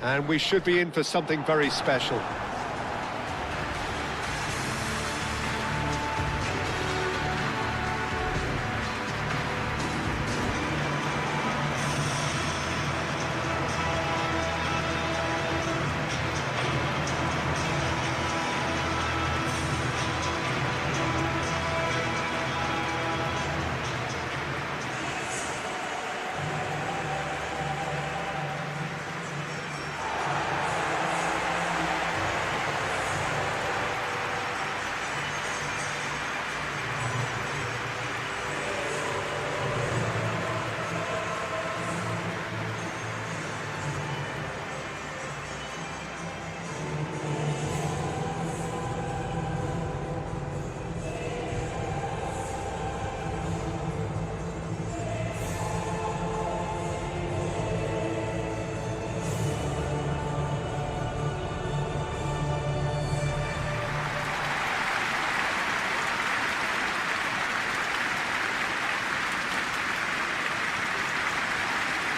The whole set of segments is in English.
And we should be in for something very special.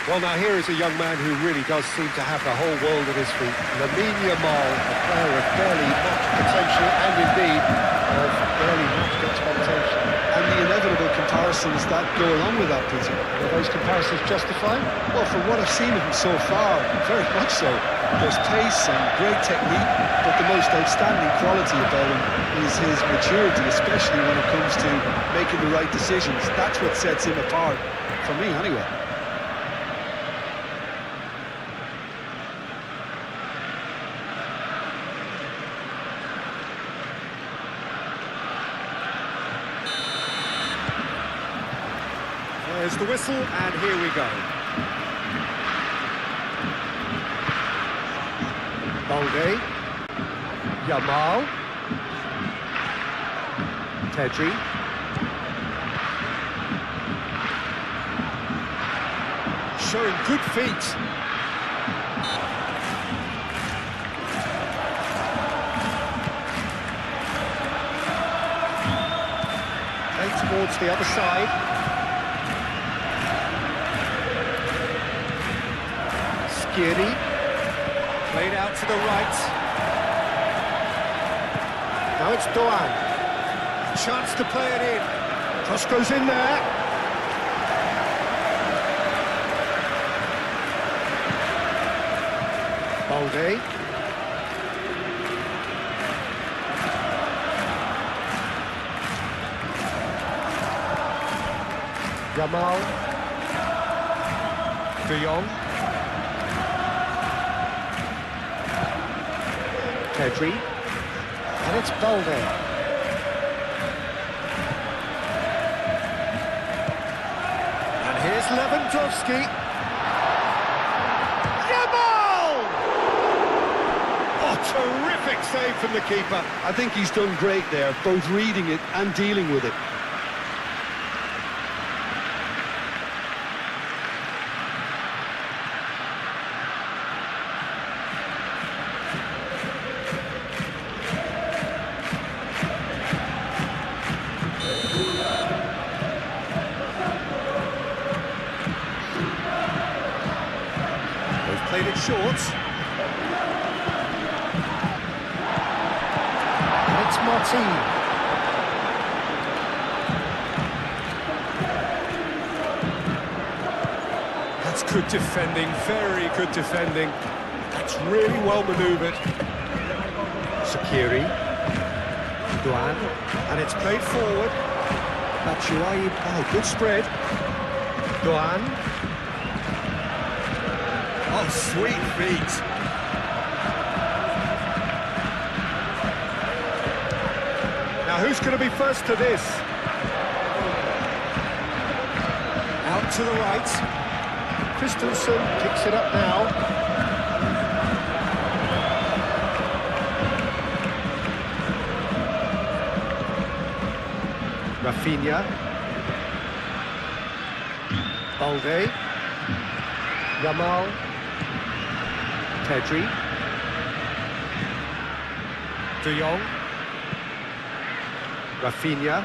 Well, now here is a young man who really does seem to have the whole world at his feet. Lamine Yamal, a player of barely matched potential and indeed of barely matched expectation. And the inevitable comparisons that go along with that, Peter. Are those comparisons justified? Well, from what I've seen of him so far, very much so. There's pace and great technique, but the most outstanding quality about him is his maturity, especially when it comes to making the right decisions. That's what sets him apart, for me anyway. There's the whistle, and here we go. Balde, Yamal, Pedri, showing good feet. Played towards the other side. Played out to the right. Now it's Doan. Chance to play it in. Cross goes in there. Balde. Yamal. De Jong. Pedri, and it's Balde. And here's Lewandowski. Yamal! Oh, terrific save from the keeper. I think he's done great there, both reading it and dealing with it. Played it short. And it's Martin. That's good defending, very good defending. That's really well manoeuvred. Shaqiri. Doan. And it's played forward. Batshuayi. Oh, good spread. Doan. Oh, sweet feet. Now, who's going to be first to this? Out to the right. Christensen picks it up now. Rafinha. Balde. Yamal. Pedri, De Jong, Rafinha,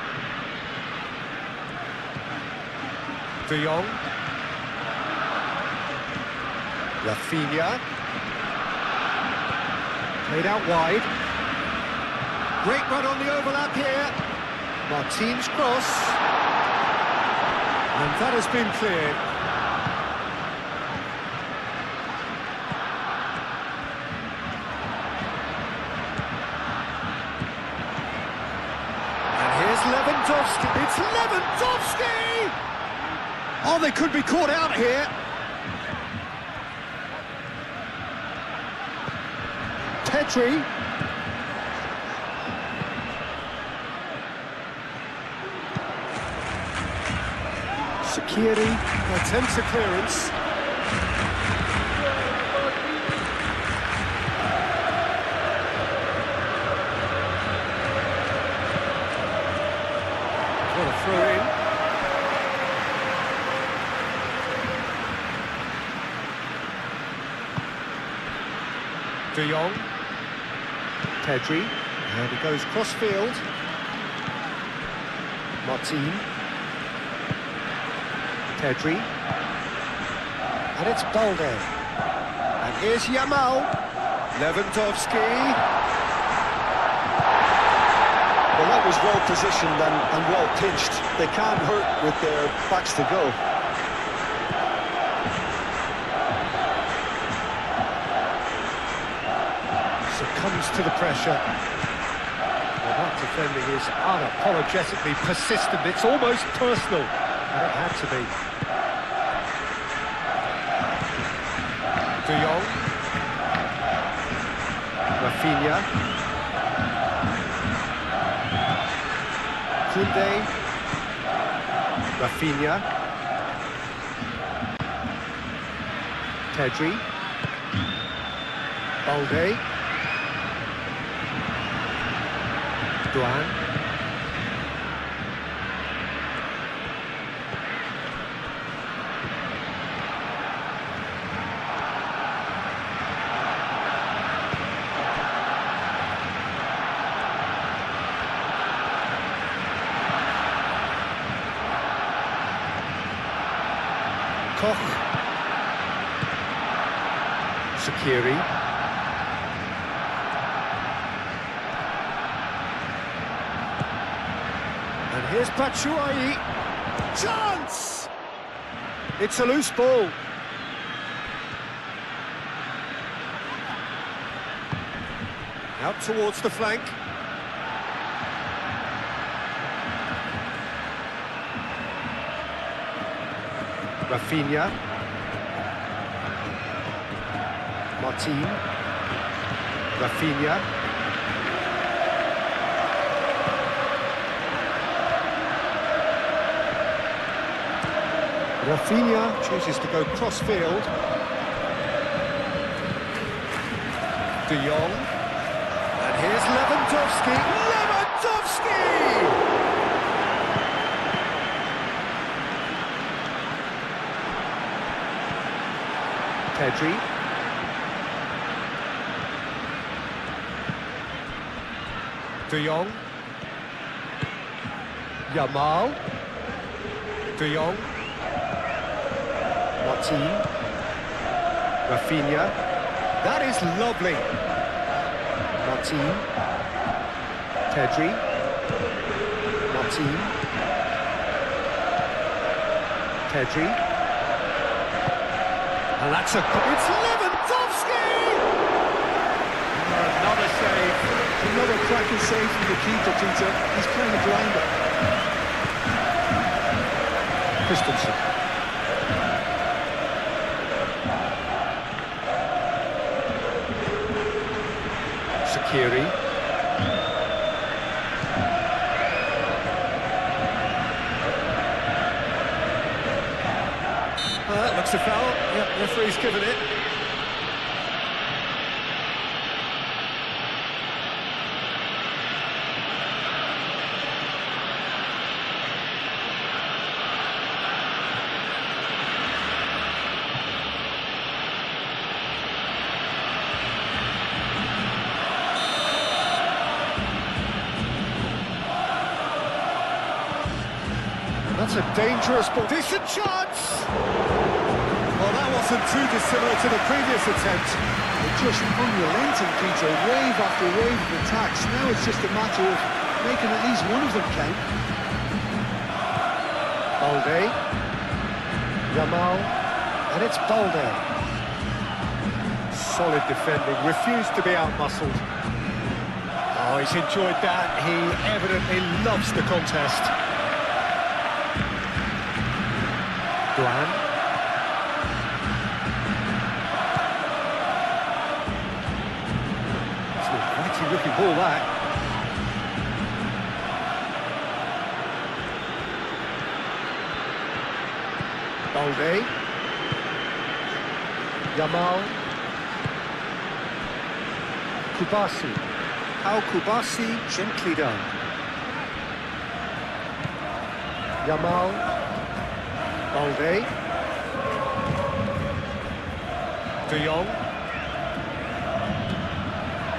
De Jong, Rafinha, Played out wide. Great run on the overlap here. Martin's cross. And that has been cleared. And here's Lewandowski. It's Lewandowski! Oh, they could be caught out here. Petri. Sakiri attempts a clearance. What a throw in. De Jong. Pedri. And he goes cross-field. Martin. Pedri. And it's Balde. And here's Yamal. Lewandowski. Well, that was well positioned and well pitched. They can't hurt with their backs to go. Succumbs to the pressure. Well, that defending is unapologetically persistent. It's almost personal. And it had to be. De Jong. Rafinha. Koundé. Rafinha. Pedri. Balde. Duan. Koch. Sakiri. And here's Batshuayi. Chance! It's a loose ball. Out towards the flank. Rafinha. Martin. Rafinha. Rafinha chooses to go cross-field. De Jong. And here's Lewandowski. Lewandowski! Pedri. De Jong. Yamal. De Jong. Martin. Rafinha. That is lovely. Martin. Pedri. Martin. Pedri. And that's it's Lewandowski! Another save. Another cracking save from the keeper, Peter. He's playing a blinder. Christensen. Sakiri. That looks a foul. Yep, referee's given it. That's a dangerous ball. Decent chance! Well, that wasn't too dissimilar to the previous attempt. They're just unrelenting, Peter. Wave after wave of attacks. Now it's just a matter of making at least one of them count. Balde. Yamal. And it's Balde. Solid defending, refused to be out-muscled. Oh, he's enjoyed that. He evidently loves the contest. Duan. It's a mighty looking ball, that. Balde. Yamal. Kubasi. How Kubasi, gently done. Yamal. Balde. De Jong.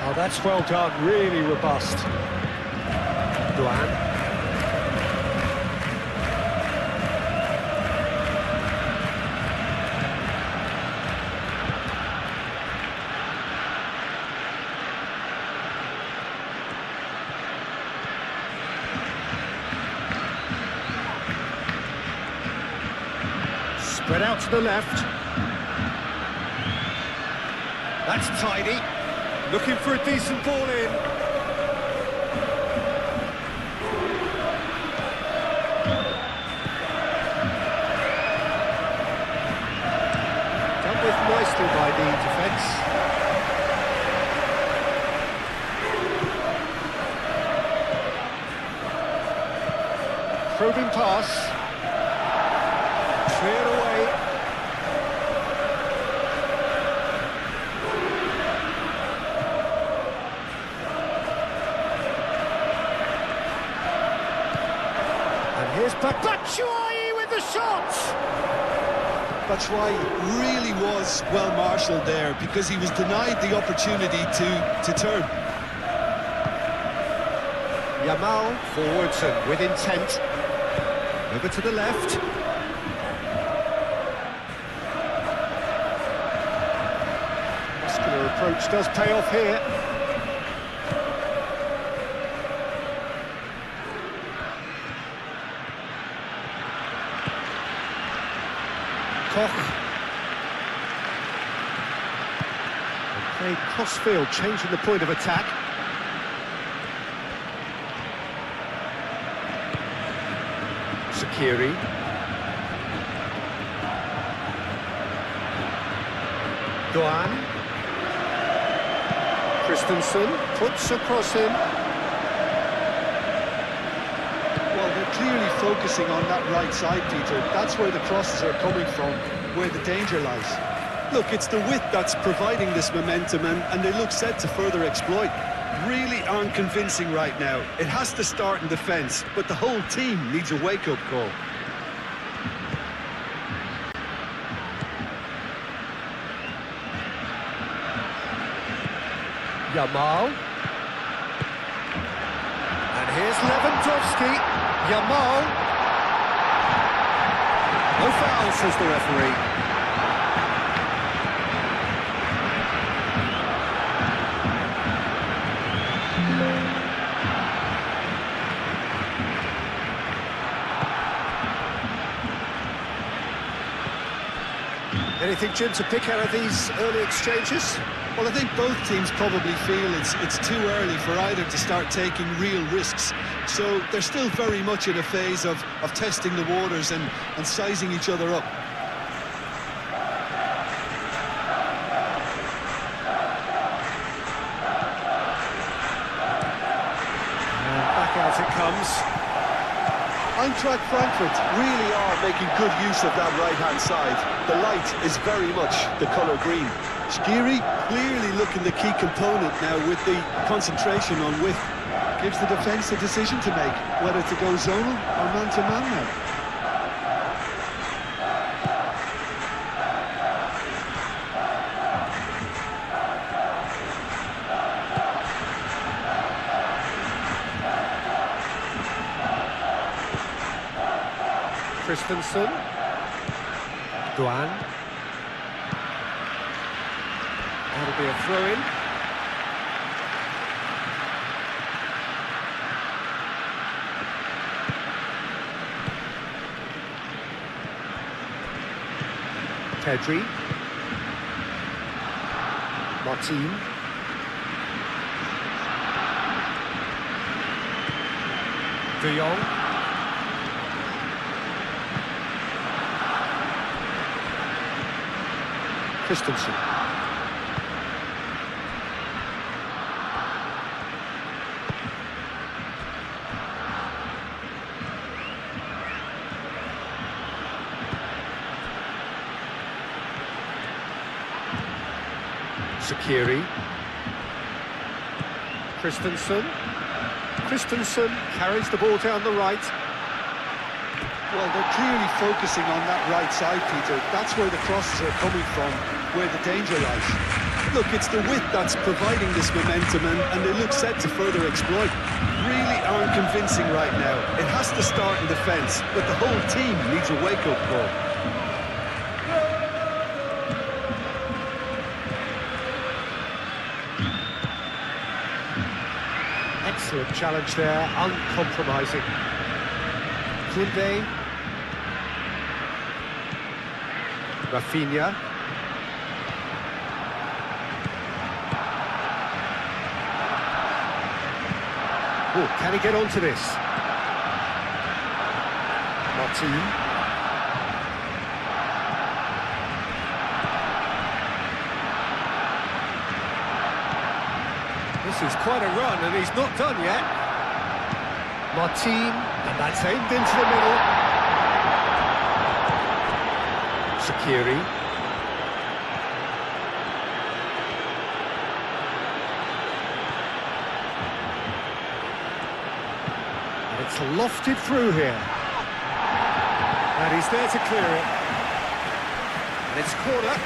Oh, that's well done, really robust. Duan. Spread out to the left. That's tidy. Looking for a decent ball in. Dealt with nicely by the defence. Probing pass. Cleared away. And here's Batshuayi with the shot! Batshuayi really was well marshalled there because he was denied the opportunity to turn. Yamal forwards and with intent. Over to the left. Approach does pay off here. Koch. And played cross-field, changing the point of attack. Sakiri. Doan. Christensen puts across him. Well, they're clearly focusing on that right side, Peter. That's where the crosses are coming from, where the danger lies. Look, it's the width that's providing this momentum, and they look set to further exploit. Really aren't convincing right now. It has to start in defence, but the whole team needs a wake-up call. Yamal. And here's Lewandowski. Yamal. No foul, says the referee. Anything, Jim, to pick out of these early exchanges? Well, I think both teams probably feel it's too early for either to start taking real risks. So they're still very much in a phase of testing the waters and sizing each other up. And back out it comes. Eintracht Frankfurt really are making good use of that right-hand side. The light is very much the colour green. Shaqiri clearly looking the key component now with the concentration on width. Gives the defence a decision to make, whether to go zonal or man-to-man now. Christensen. Duan. Out It'll be a throw-in. Pedri. Martin. De Jong. Christensen. Shaqiri. Christensen carries the ball down the right. Well, they're clearly focusing on that right side, Peter. That's where the crosses are coming from, where the danger lies. Look, it's the width that's providing this momentum, and they look set to further exploit. Really aren't convincing right now. It has to start in defence, but the whole team needs a wake-up call. Excellent challenge there, uncompromising. Kunde. Rafinha. Oh, can he get onto this? Martin. This is quite a run, and he's not done yet. Martin, and that's aimed into the middle. Shaqiri. And it's lofted through here. And he's there to clear it. And it's corner.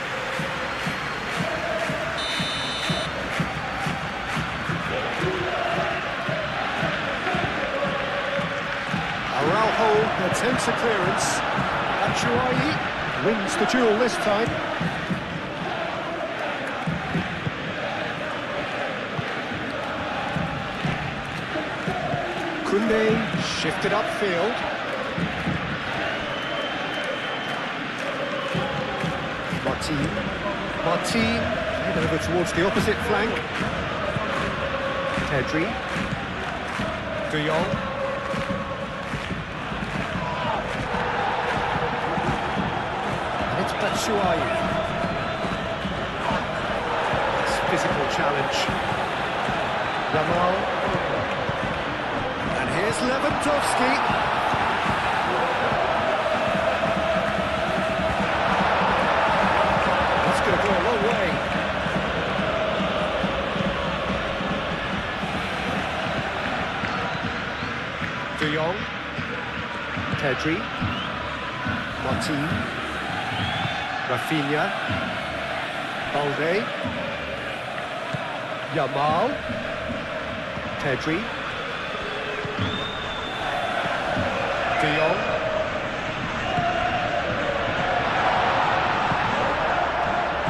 Araujo attempts a clearance. Batshuayi wins the duel this time. Kunde shifted upfield. Martin head over towards the opposite flank. Pedri. De Jong. Batshuayi. It's physical challenge. Yamal. And here's Lewandowski. That's going to go a long way. De Jong. Pedri. Martin. Rafinha, Balde, Yamal, Pedri, De Jong,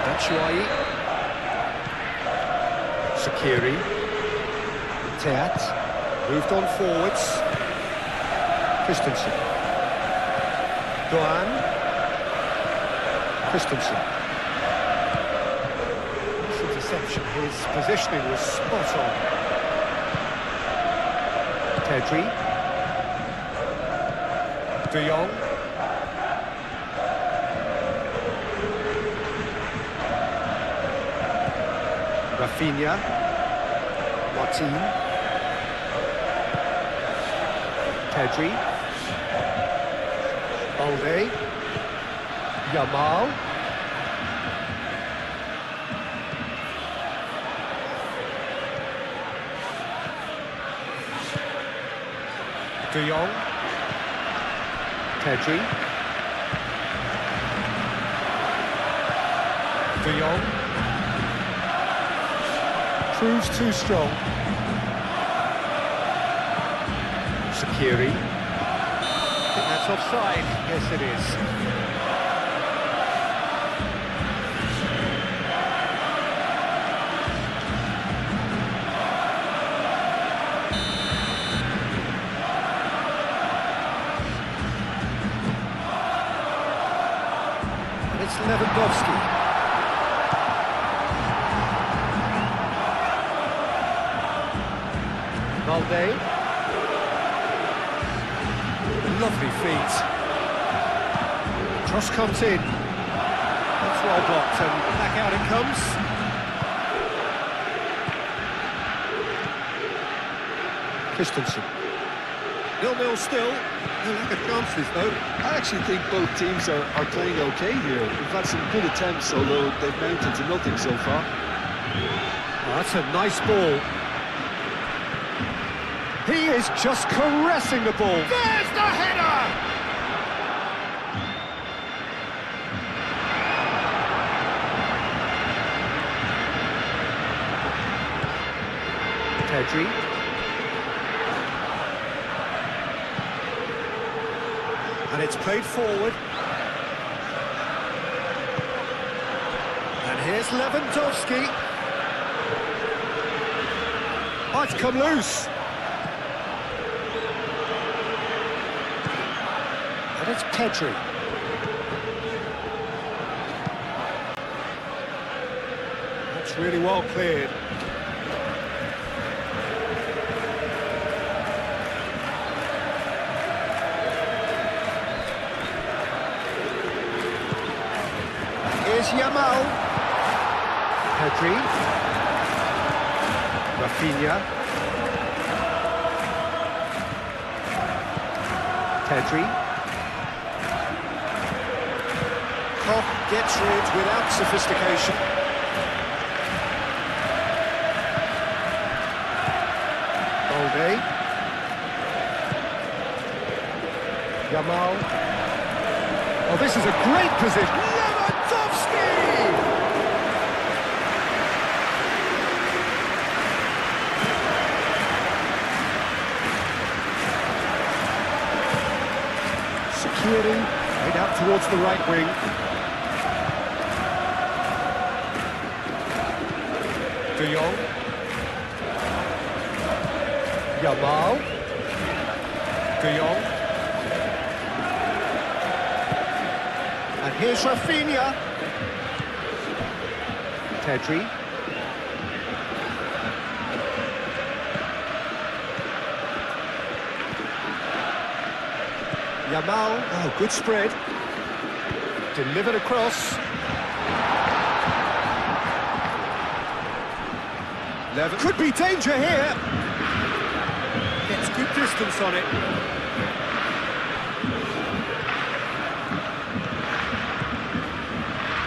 Batshuayi, Shaqiri, Teat, moved on forwards, Christensen, Doan. Christensen. This interception, his positioning was spot on. Pedri. De Jong. Rafinha. Martin. Pedri. Balde. Yamal. De Jong. Pedri. De Jong. Proves too strong. Shaqiri. I think that's offside. Yes, it is. Lewandowski. Valde. Lovely feet. Cross comes in. That's well blocked and back out it comes. Christensen. 0-0 still. No lack of chances though. I actually think both teams are playing okay here. We've had some good attempts, although they've mounted to nothing so far. Oh, that's a nice ball. He is just caressing the ball. There's the header! Pedri. And it's played forward. And here's Lewandowski. Oh, it's come loose. And it's Pedri. That's really well cleared. Here's Yamal. Pedri. Rafinha. Pedri. Koch gets rid without sophistication. Balde. Yamal. Oh, this is a great position. Lewandowski! Security, right out towards the right wing. De Jong. Yamal. De Jong. And here's Rafinha. Pedri. Yamal. Oh, good spread. Delivered across. Could be danger here. Gets good distance on it.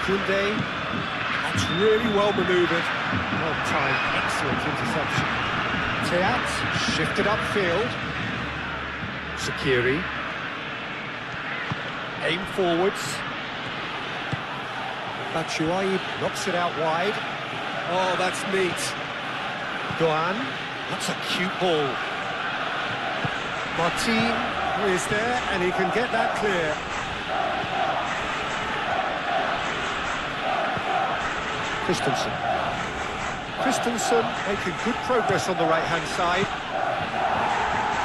Koundé. That's really well manoeuvred. Well timed, excellent interception. Teat shifted upfield. Shaqiri. Aim forwards. Batshuayi knocks it out wide. Oh, that's neat. Doan, that's a cute ball. Martin is there, and he can get that clear. Christensen making good progress on the right-hand side.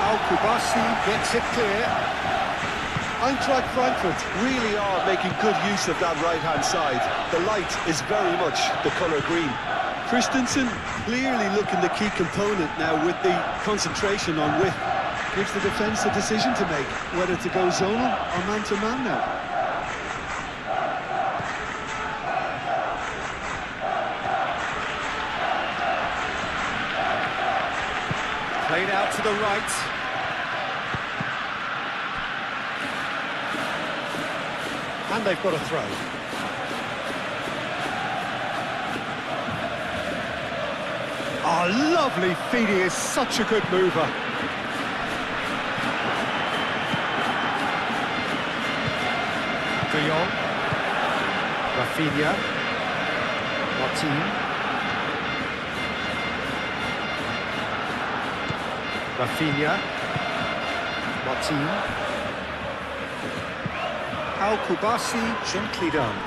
Al-Kubasi gets it clear. Eintracht Frankfurt really are making good use of that right-hand side. The light is very much the colour green. Christensen clearly looking the key component now with the concentration on width. Gives the defence a decision to make, whether to go zonal or man-to-man now. Played out to the right. And they've got a throw. Oh, lovely feed. He is such a good mover. De Jong. Rafinha. Martin. Rafinha. Martin. Al-Kubasi, gently done.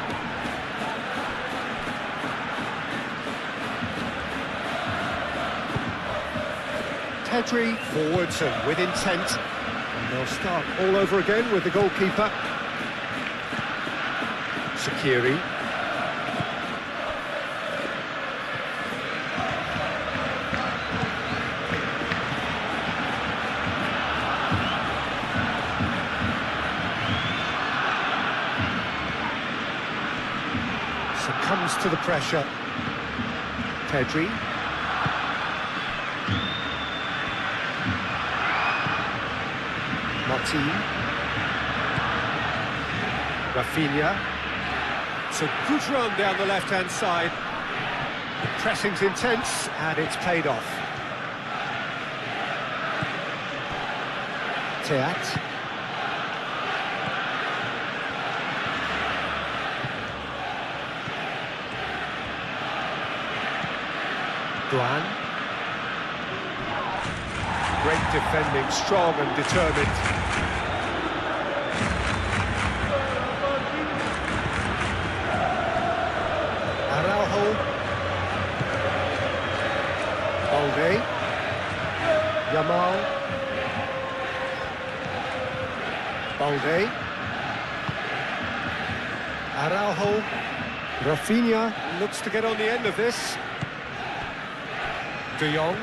Pedri forwards and with intent. And they'll start all over again with the goalkeeper. Shaqiri. Succumbs to the pressure. Pedri. Martin. Rafinha. It's a good run down the left-hand side. The pressing's intense, and it's paid off. Teat. Duan. Great defending, strong and determined. Araujo. Balde. Yamal. Balde. Araujo. Rafinha looks to get on the end of this. De Jong.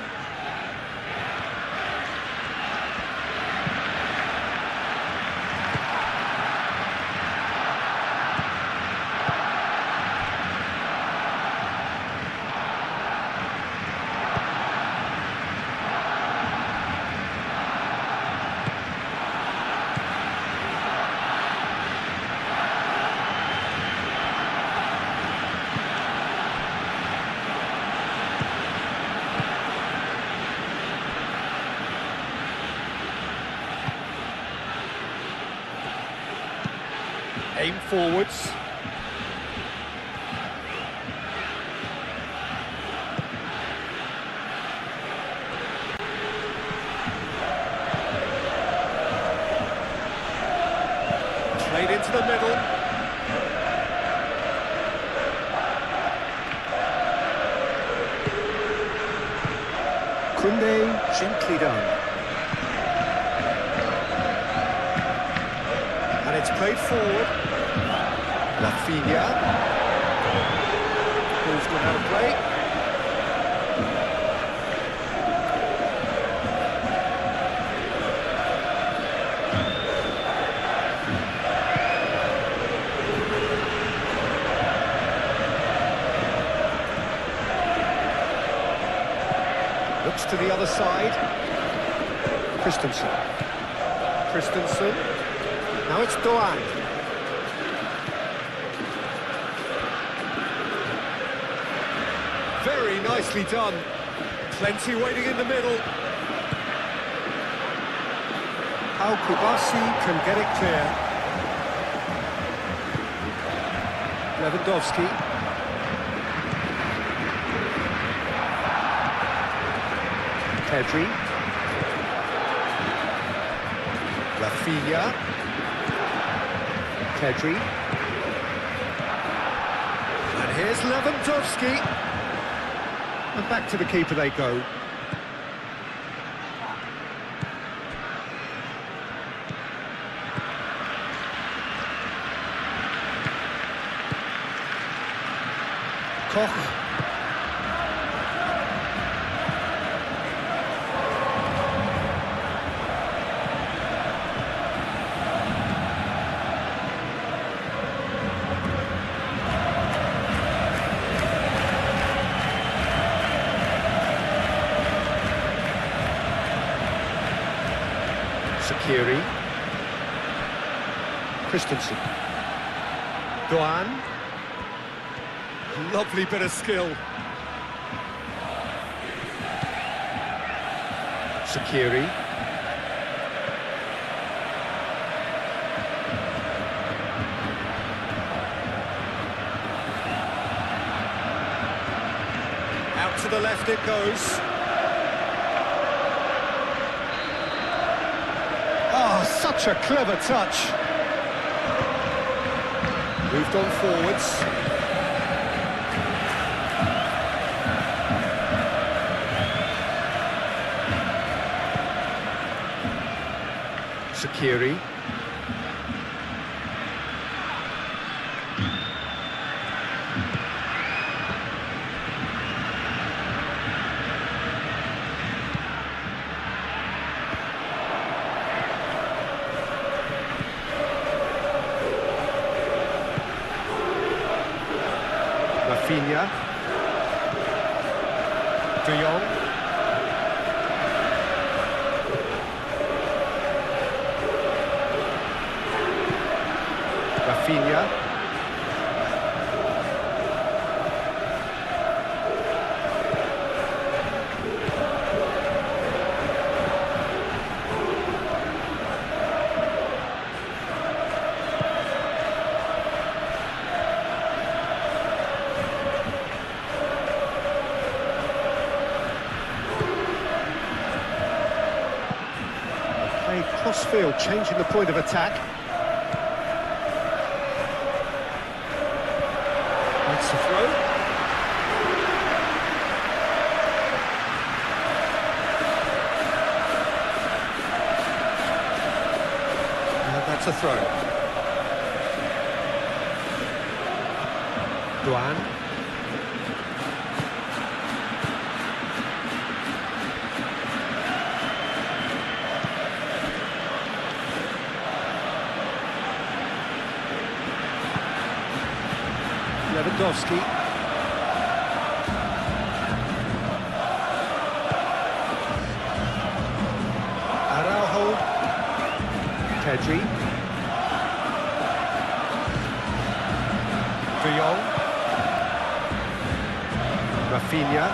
Aim forwards. Played into the middle. Koundé, gently done. And it's played forward. Rafinha. Who's going to have a play? Looks to the other side. Christensen. Christensen. Now it's Doan. Very nicely done. Plenty waiting in the middle. How Kubasi can get it clear. Lewandowski. Pedri. Rafinha. Pedri. And here's Lewandowski. And back to the keeper they go. Koch. Shaqiri. Christensen. Doan. Lovely bit of skill. Shaqiri. Out to the left it goes. Oh, such a clever touch. Moved on forwards. Shaqiri. Rafinha. De Jong. Rafinha. Crossfield, changing the point of attack. That's the throw. That's a throw. Duan. Lewandowski. Araujo. Pedri. De Jong. Rafinha.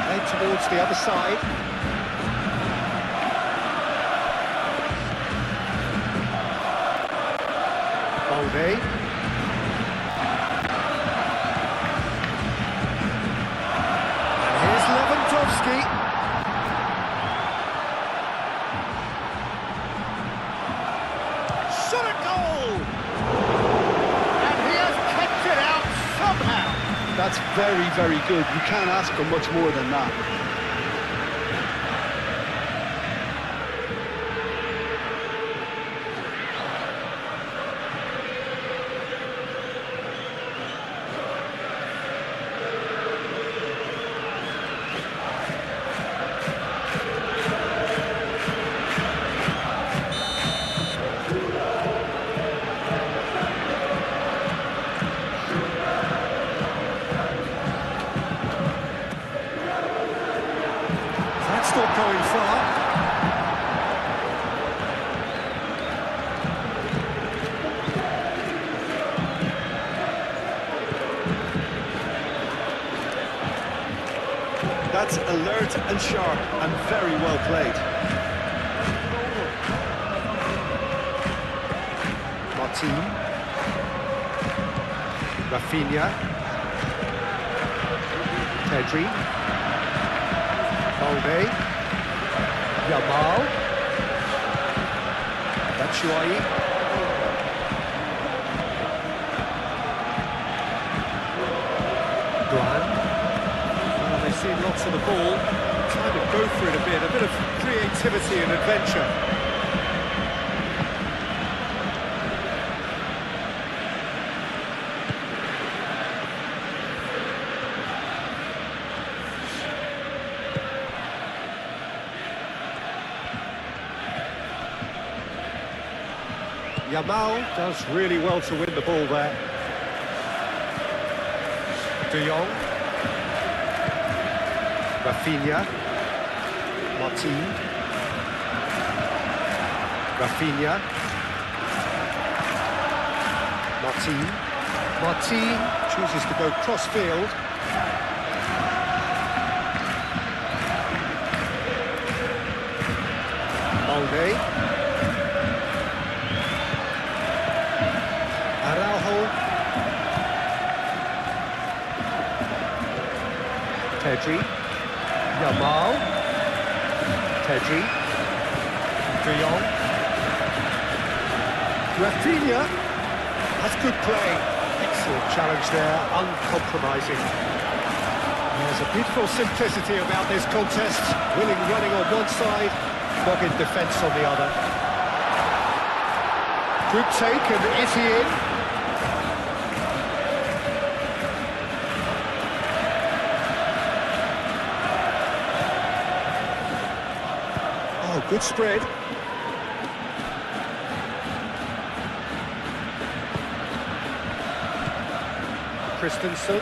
Played towards the other side. Balde. And here's Lewandowski. Shot a goal! And he has kept it out somehow. That's very, very good. You can't ask for much more than that. Not going far. That's alert and sharp and very well played. Martin. Rafinha. Pedri. Balde. Yamal. Batshuayi. Duan. Well, they've seen lots of the ball. Trying to go for it a bit of creativity and adventure. Yamal does really well to win the ball there. De Jong. Rafinha. Martin. Rafinha. Martin chooses to go cross-field. Balde. Araujo. Pedri. Yamal. Pedri. De Jong. Rafinha. That's good play. Excellent challenge there, uncompromising. There's a beautiful simplicity about this contest. Willing running on one side, dogged defence on the other. Good take, and is he in? Oh, good spread. Christensen.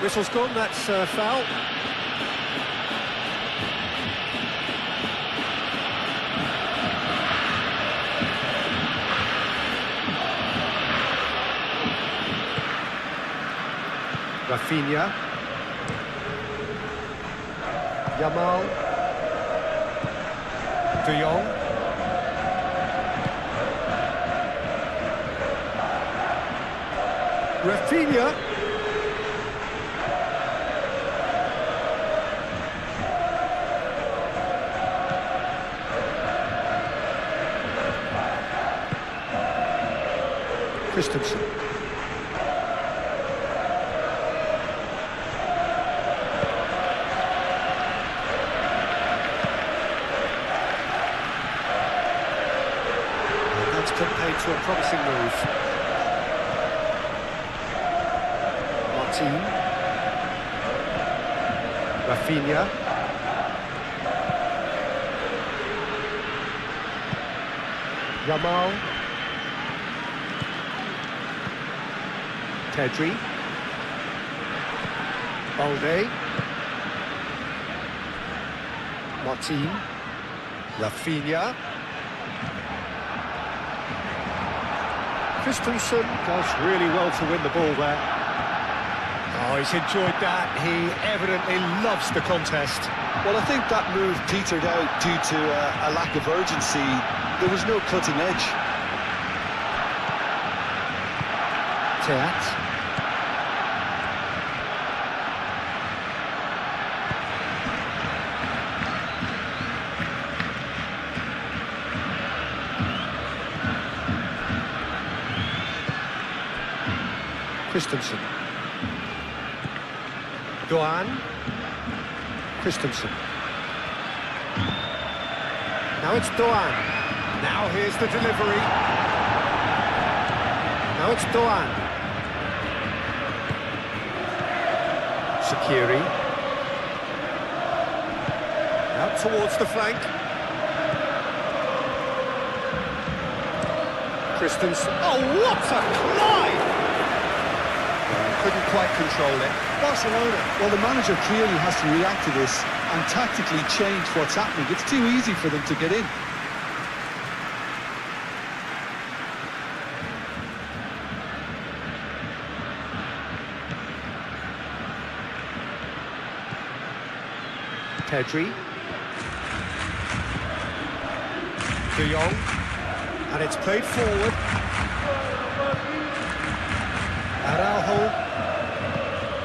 Whistle's gone, that's foul. Rafinha. Yamal. De Jong. Rafinha. Christensen. That's put paid to a promising move. Martin. Rafinha. Yamal. Pedri. Balde. Martin. Rafinha. Christensen does really well to win the ball there. Oh, he's enjoyed that. He evidently loves the contest. Well, I think that move petered out due to a lack of urgency. There was no cutting edge. Teat. Christensen. Doan. Christensen. Now it's Doan. Now here's the delivery. Now it's Doan. Shaqiri. Out towards the flank. Christensen. Oh, what a climb! Couldn't quite control it. Barcelona, well, the manager clearly has to react to this and tactically change what's happening. It's too easy for them to get in. Pedri. De Jong. And it's played forward. Araujo.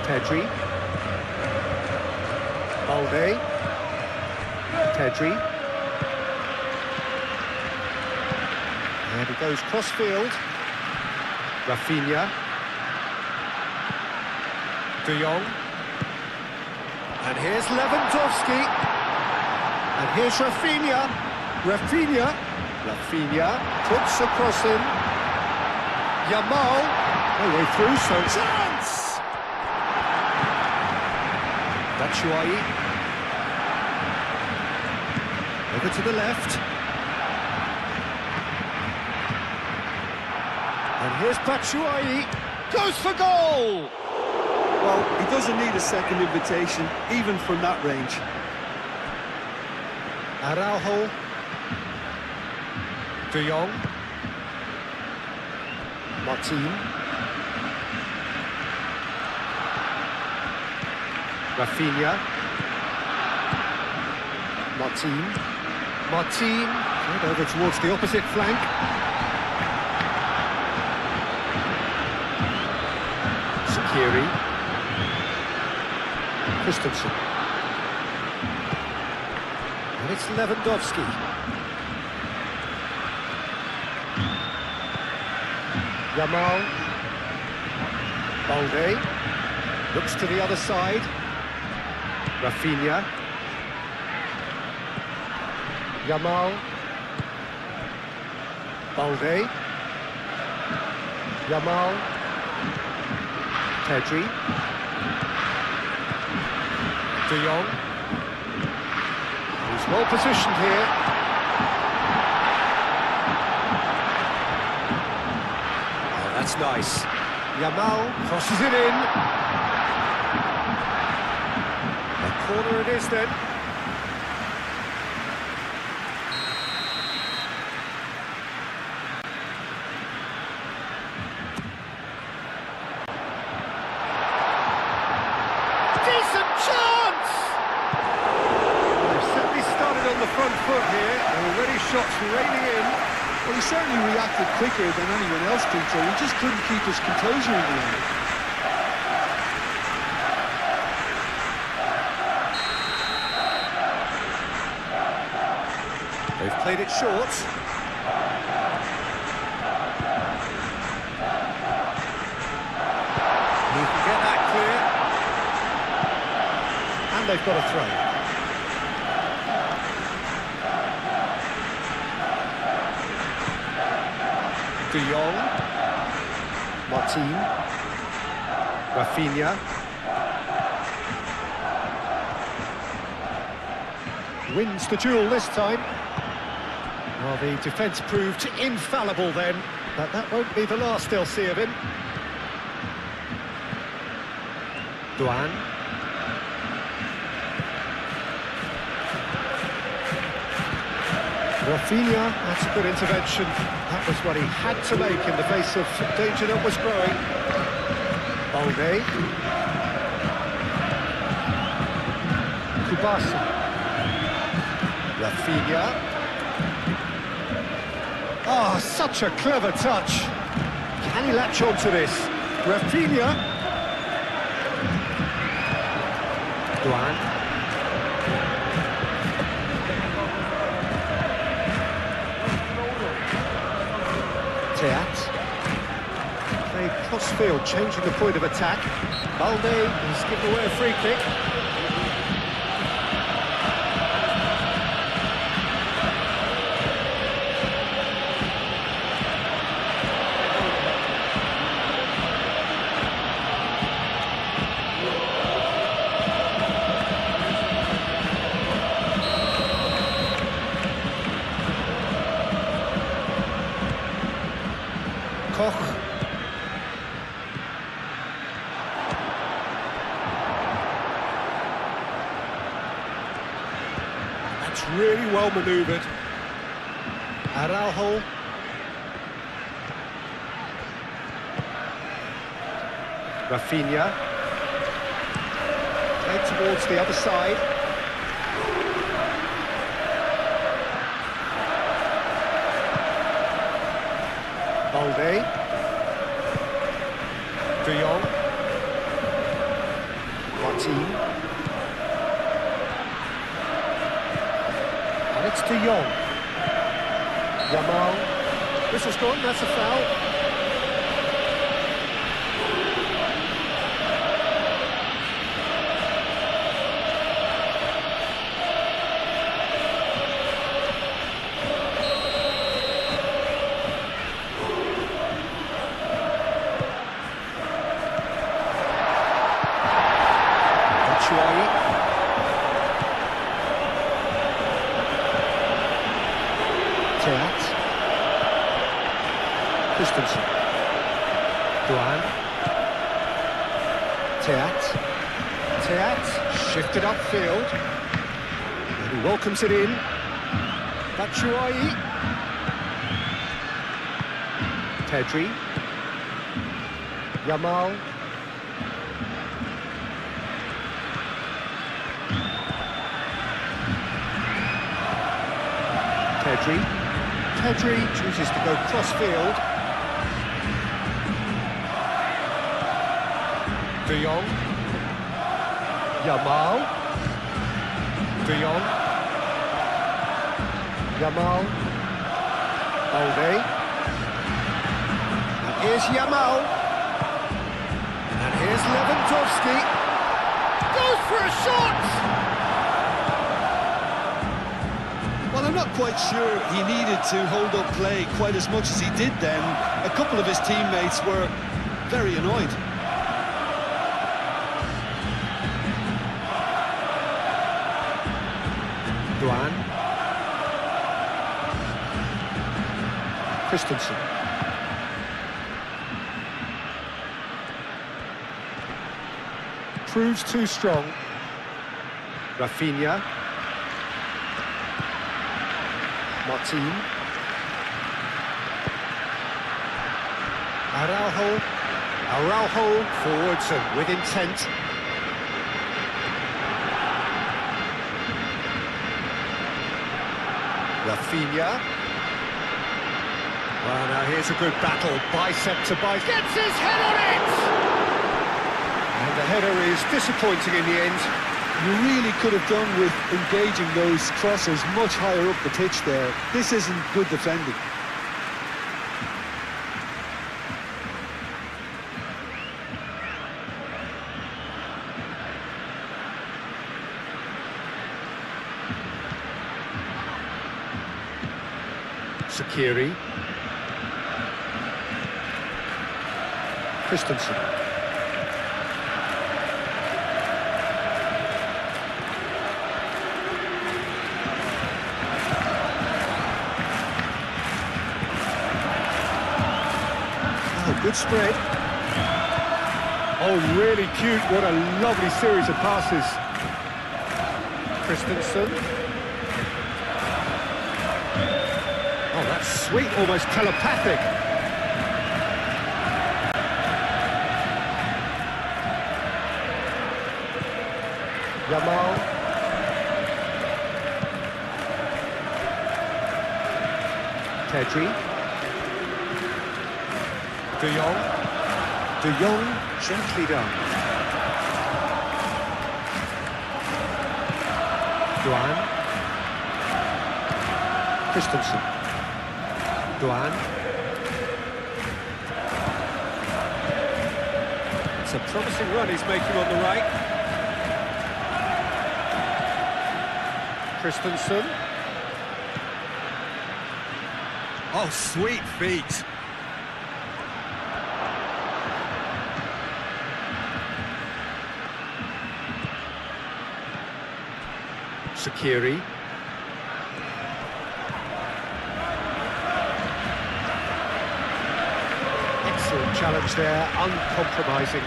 Pedri. Balde. Pedri. And he goes cross-field. Rafinha. De Jong. And here's Lewandowski. And here's Rafinha. Rafinha puts across him. Yamal. No way through, so chance! Batshuayi. Over to the left. And here's Batshuayi. Goes for goal! Well, he doesn't need a second invitation, even from that range. Araujo. De Jong. Martin. Rafinha. Martin. Right over towards the opposite flank. Shaqiri. Christensen. And it's Lewandowski. Yamal. Balde. Looks to the other side. Rafinha. Yamal. Balde. Yamal. Pedri. De Jong. He's well positioned here. Oh, that's nice. Yamal crosses it in. A corner it is then. Decent chance! They've certainly started on the front foot here. Already shots raining in. Well, he certainly reacted quicker than anyone else, Peter. He just couldn't keep his composure in the end. They've played it short. He can get that clear. And they've got a throw. De Jong, Martin, Rafinha, wins the duel this time. Well, the defence proved infallible then, but that won't be the last they'll see of him. Duan. Rafinha, that's a good intervention. That was what he had to make in the face of danger that was growing. Balde. Kubasi. Rafinha. Oh, such a clever touch. Can he latch on to this? Rafinha. Duan. Played cross-field, changing the point of attack. Balde has given away a free kick. Koch. That's really well manoeuvred. Araujo. Rafinha. Played towards the other side. Balde. De Jong. Martin. And it's De Jong. Yamal. Whistle's gone, that's a foul. Christensen. Duan. Teat shifted upfield. And he welcomes it in. Batshuayi. Pedri. Yamal. Pedri chooses to go cross-field. De Jong. Yamal. De Jong. Yamal. Balde. And here's Yamal. And here's Lewandowski. Goes for a shot! Well, I'm not quite sure he needed to hold up play quite as much as he did then. A couple of his teammates were very annoyed. Duan. Christensen. proves too strong. Rafinha. Martin. Araujo forwards and with intent. Rafinha. Well, now here's a good battle, bicep to bicep. Gets his head on it! And the header is disappointing in the end. You really could have done with engaging those crossers much higher up the pitch there. This isn't good defending. Sakiri. Christensen. Oh, good spread. Oh, really cute. What a lovely series of passes. Christensen. Oh, that's sweet, almost telepathic. Yamal. Pedri. De Jong. De Jong, gently done. Duan. Christensen. Duan. It's a promising run he's making on the right. Christensen. Oh, sweet feet. Sakiri. Excellent challenge there, uncompromising.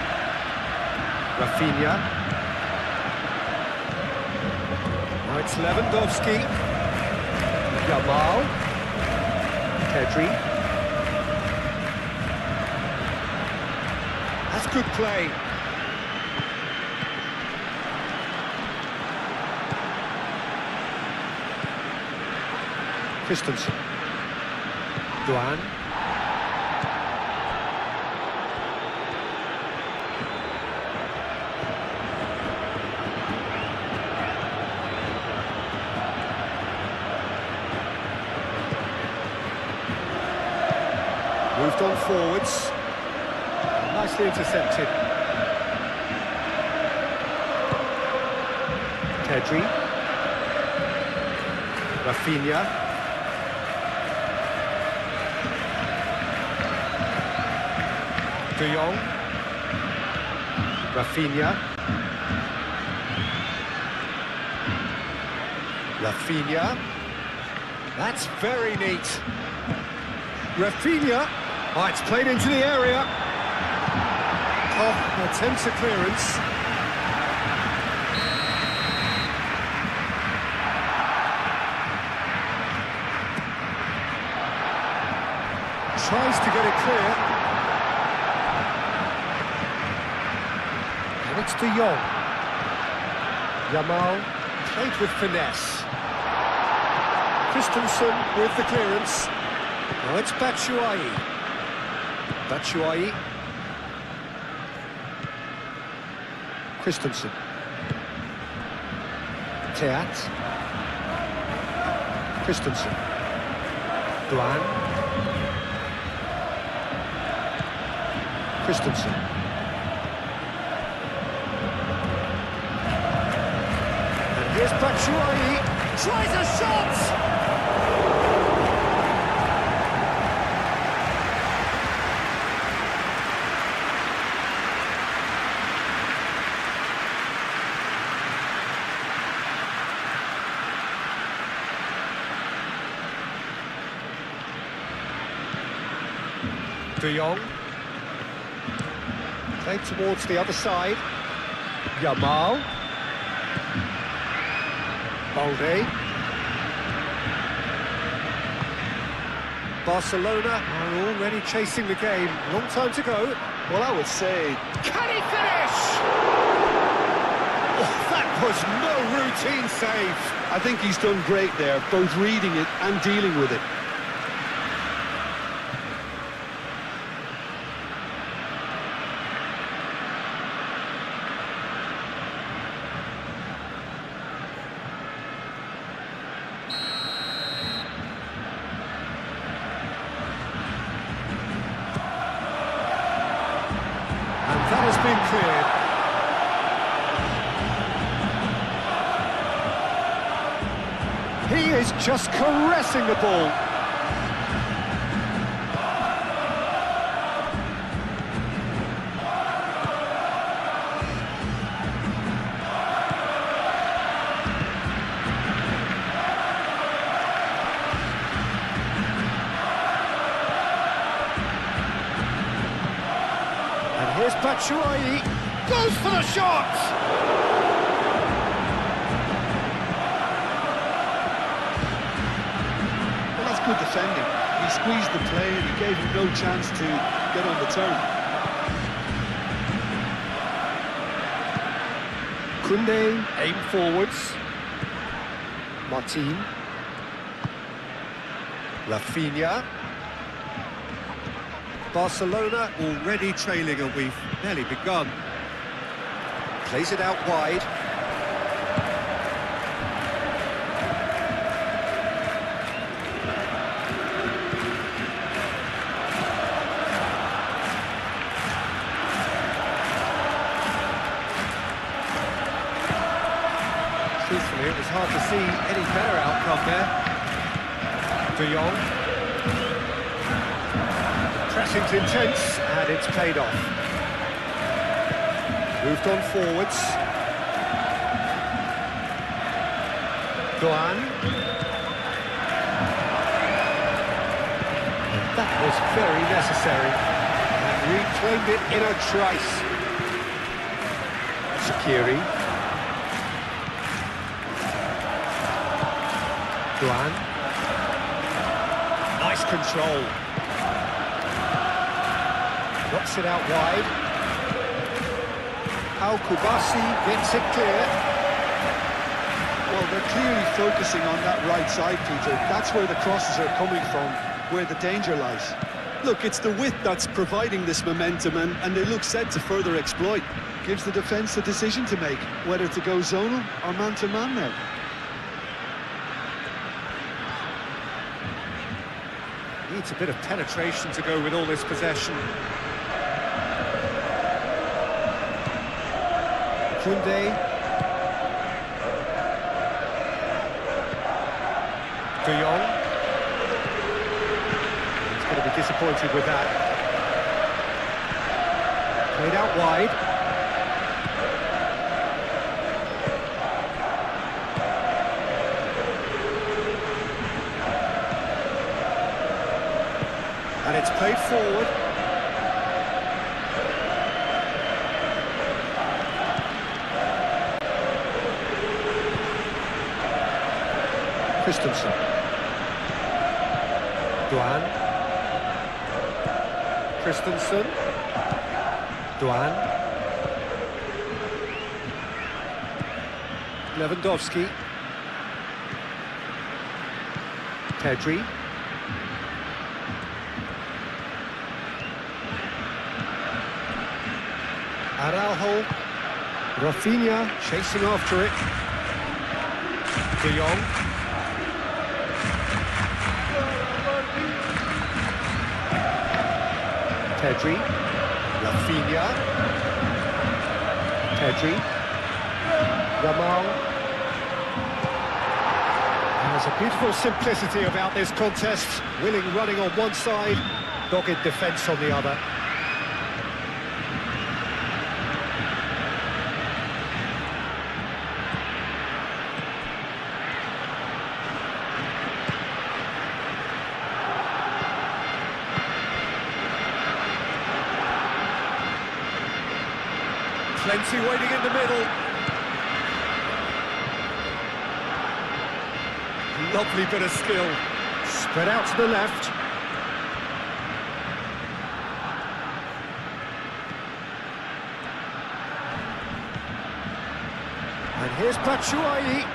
Rafinha. Now it's Lewandowski. Yamal. Pedri. That's good play. Christensen. Duan. Moved on forwards. Nicely intercepted. Pedri. Rafinha. De Jong. Rafinha. Rafinha. That's very neat. Rafinha. Oh, it's played into the area. Oh, attempts a clearance. Tries to get it clear. And it's De Jong. Yamal played with finesse. Christensen with the clearance. Now it's Batshuayi. Batshuayi. Christensen. Teat. Christensen. Duan. Christensen. And here's Batshuayi. Tries a shot! De Jong. Played towards the other side. Yamal. Balde. Barcelona are already chasing the game. Long time to go. Well, I would say... Can he finish? Oh, that was no routine save. I think he's done great there, both reading it and dealing with it. That has been cleared. He is just caressing the ball. Here's Batshuayi, goes for the shot! Well, that's good defending. He squeezed the play and he gave him no chance to get on the turn. Koundé, aim forwards. Martin. Rafinha. Barcelona already trailing and we've barely begun. Plays it out wide. Truthfully, it was hard to see any better outcome there. De Jong. Pressing's intense, and it's paid off. Moved on forwards. Doan. That was very necessary. And reclaimed it in a trice. Shaqiri. Doan. Nice control. Drops it out wide. Al-Kubasi gets it clear. Well, they're clearly focusing on that right side, Peter. That's where the crosses are coming from, where the danger lies. Look, it's the width that's providing this momentum, and they look set to further exploit. Gives the defence a decision to make, whether to go zonal or man-to-man now. Needs a bit of penetration to go with all this possession. Koundé. De Jong. He's going to be disappointed with that. Played out wide. And it's played forward. Christensen. Doan. Christensen. Doan. Lewandowski. Pedri. Araujo. Rafinha chasing after it. De Jong. Pedri. Rafinha. Pedri. Yamal. There's a beautiful simplicity about this contest. Willing running on one side, dogged defence on the other. Plenty waiting in the middle. Lovely bit of skill. Spread out to the left. And here's Batshuayi.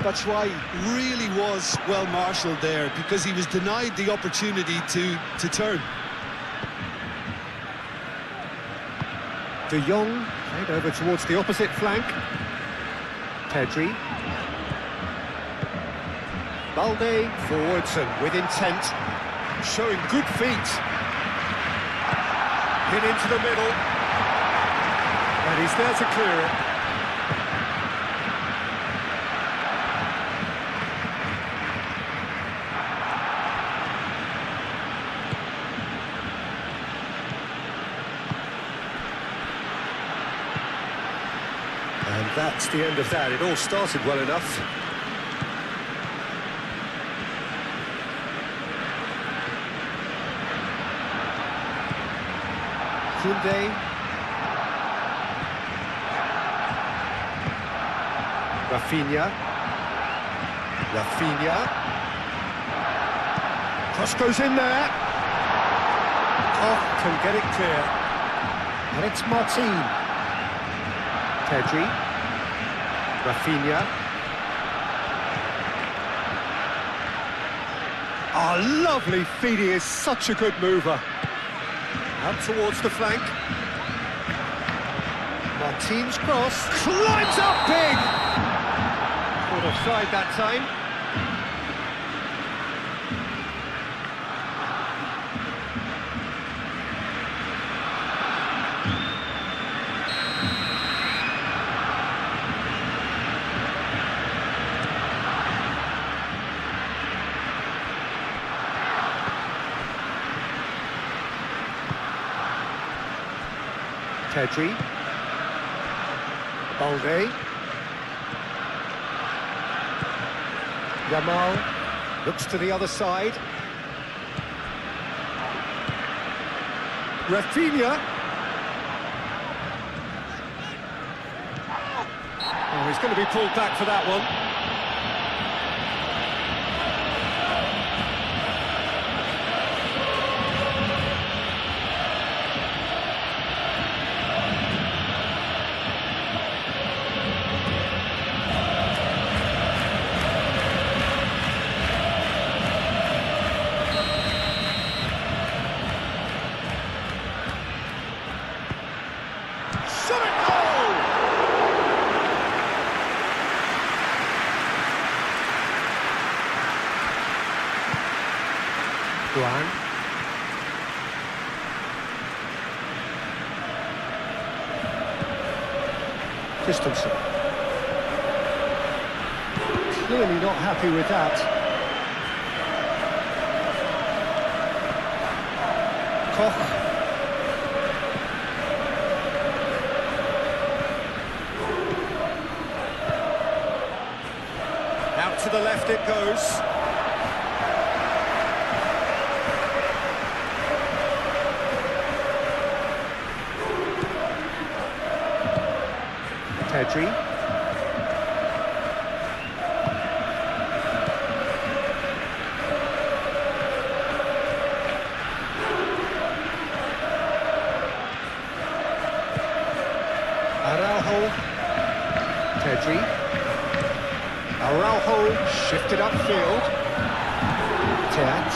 Batshuayi really was well marshalled there because he was denied the opportunity to turn. De Jong played over towards the opposite flank. Pedri. Balde forwards and with intent, showing good feet. Hit into the middle. And he's there to clear it. And that's the end of that. It all started well enough. Koundé. Rafinha. Cross goes in there. Koch can get it clear. And it's Martin. Pedri. Rafinha. Oh, lovely feed. He is such a good mover. Out towards the flank. Martin's cross. Climbs up big! Caught offside that time. Pedri. Balde. Yamal looks to the other side. Rafinha. Oh, he's going to be pulled back for that one. Christensen. Clearly not happy with that. Koch. Out to the left it goes. Pedri. Araujo. Pedri. Araujo shifted upfield. Teat.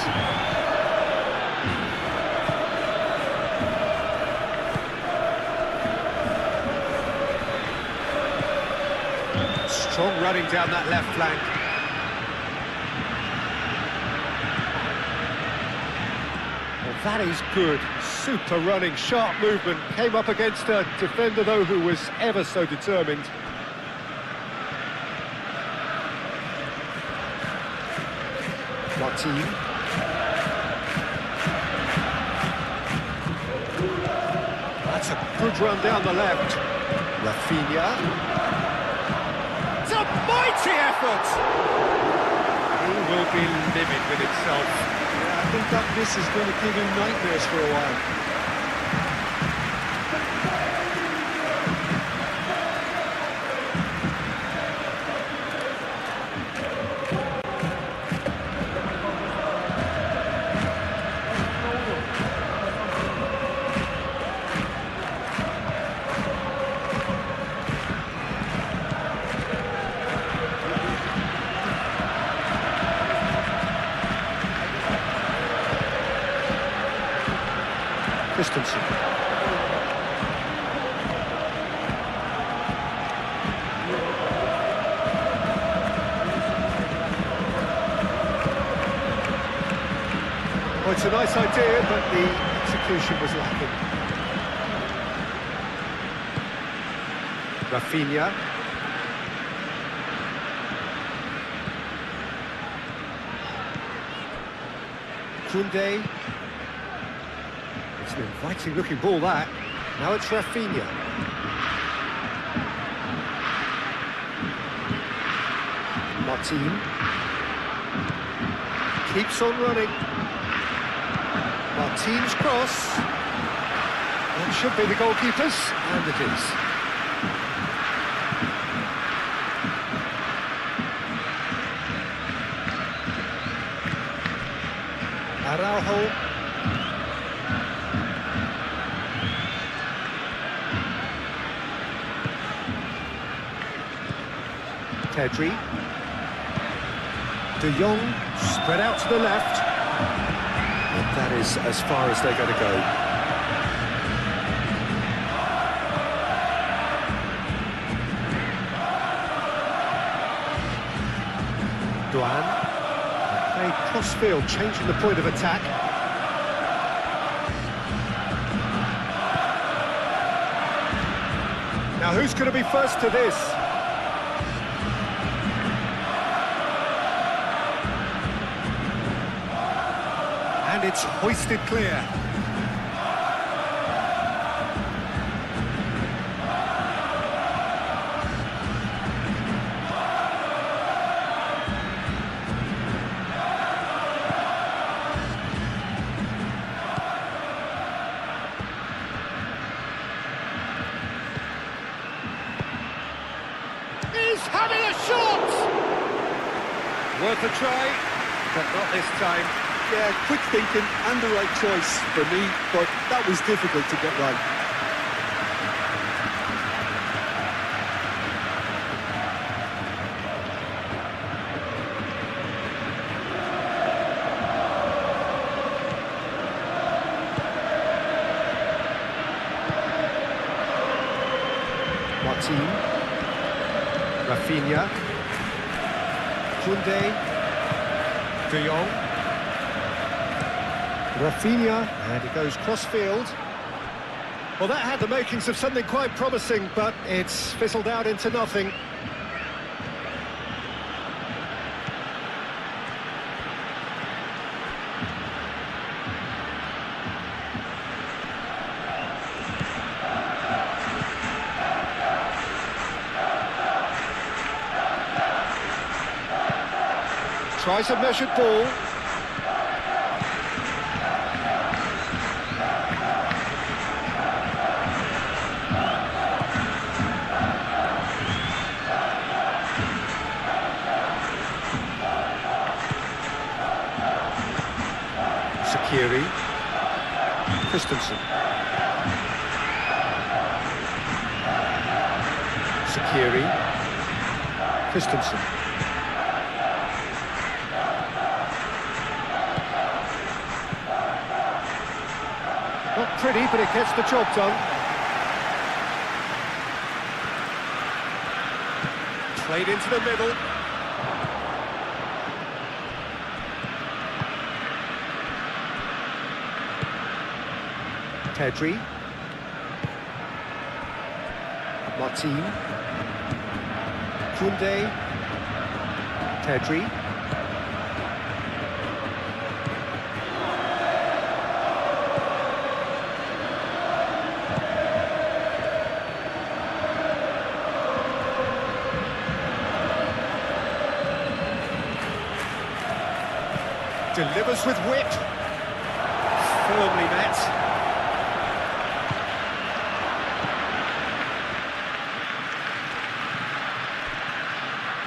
Strong running down that left flank. Well, that is good. Super running, sharp movement. Came up against a defender, though, who was ever so determined. Martin. That's a good run down the left. Rafinha. It's a mighty effort! He will be livid with himself. Yeah, I think that miss is going to give him nightmares for a while. Christensen. Well, it's a nice idea, but the execution was lacking. Rafinha. Koundé. It's an inviting looking ball, that. Now it's Rafinha. Martin. Keeps on running. Martin's cross. That should be the goalkeeper's, and it is. Araujo. Pedri. De Jong spread out to the left. And that is as far as they're going to go. Duan. Played cross-field, changing the point of attack. Now who's going to be first to this? And it's hoisted clear. He's having a shot! Worth a try, but not this time. Yeah, quick thinking and the right choice for me, but that was difficult to get right. Martin. Rafinha. Koundé. De Jong. Rafinha, and he goes cross-field. Well, that had the makings of something quite promising, but it's fizzled out into nothing. Tries a measured ball. Sakiri. Christensen. Sakiri. Christensen. Not pretty, but it gets the job done. Played into the middle. Pedri. Martin. Koundé. Pedri. Delivers with wit. Firmly met.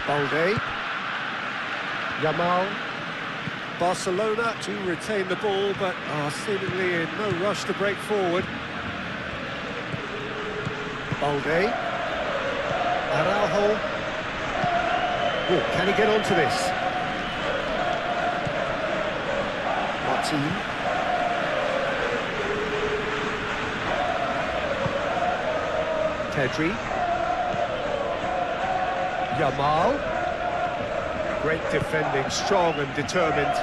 Balde. Yamal. Barcelona to retain the ball, but are seemingly in no rush to break forward. Balde. Araujo. Oh, can he get onto this? Martin. Pedri. Yamal. Great defending, strong and determined.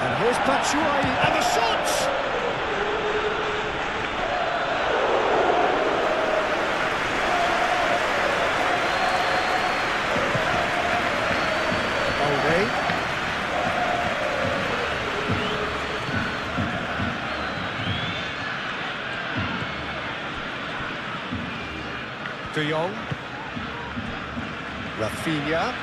And here's Batshuayi, and the shots! De Jong, Rafinha,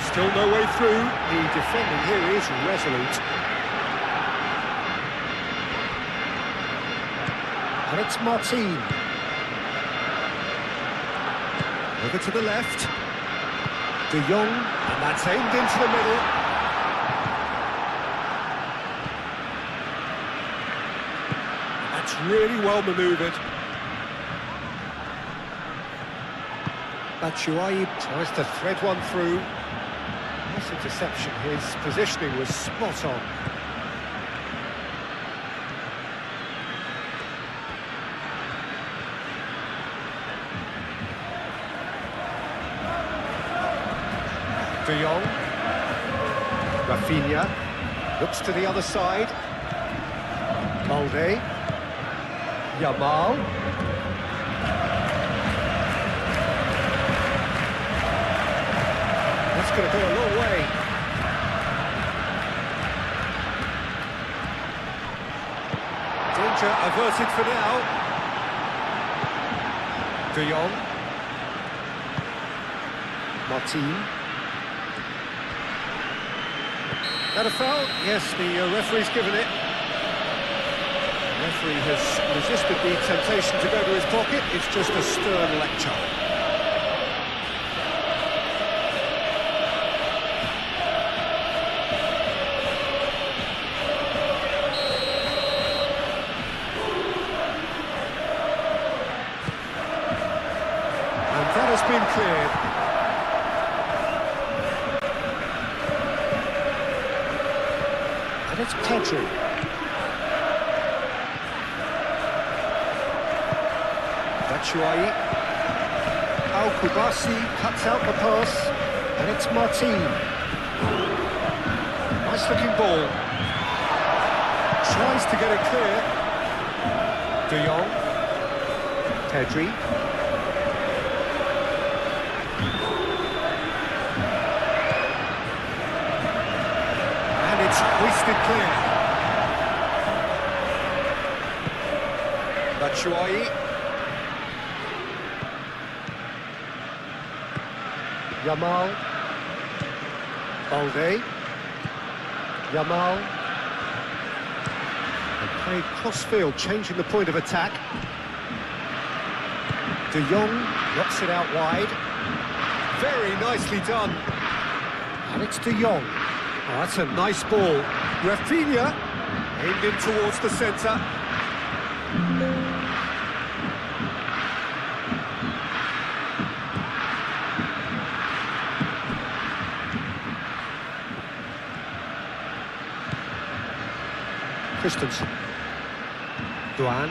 still no way through. The defending here is resolute. And it's Martin. Over to the left. De Jong, and that's aimed into the middle. Really well manoeuvred. Batshuayi tries to thread one through. Nice interception. His positioning was spot on. De Jong. Rafinha looks to the other side. Balde. Yamal. That's going to go a long way. Danger averted for now. De Jong. Martin. That a foul? Yes, the referee's given it. The referee has resisted the temptation to go to his pocket. It's just a stern lecture. And that has been cleared. And it's Pedri. Batshuayi. Al-Kubasi cuts out the pass, and it's Martin. Nice looking ball. Tries to get it clear. De Jong. Pedri. And it's hoisted clear. Batshuayi. Yamal. Balde. Yamal. They play cross-field, changing the point of attack. De Jong knocks it out wide. Very nicely done. And it's De Jong. Oh, that's a nice ball. Rafinha aimed in towards the centre. Christensen. Duan.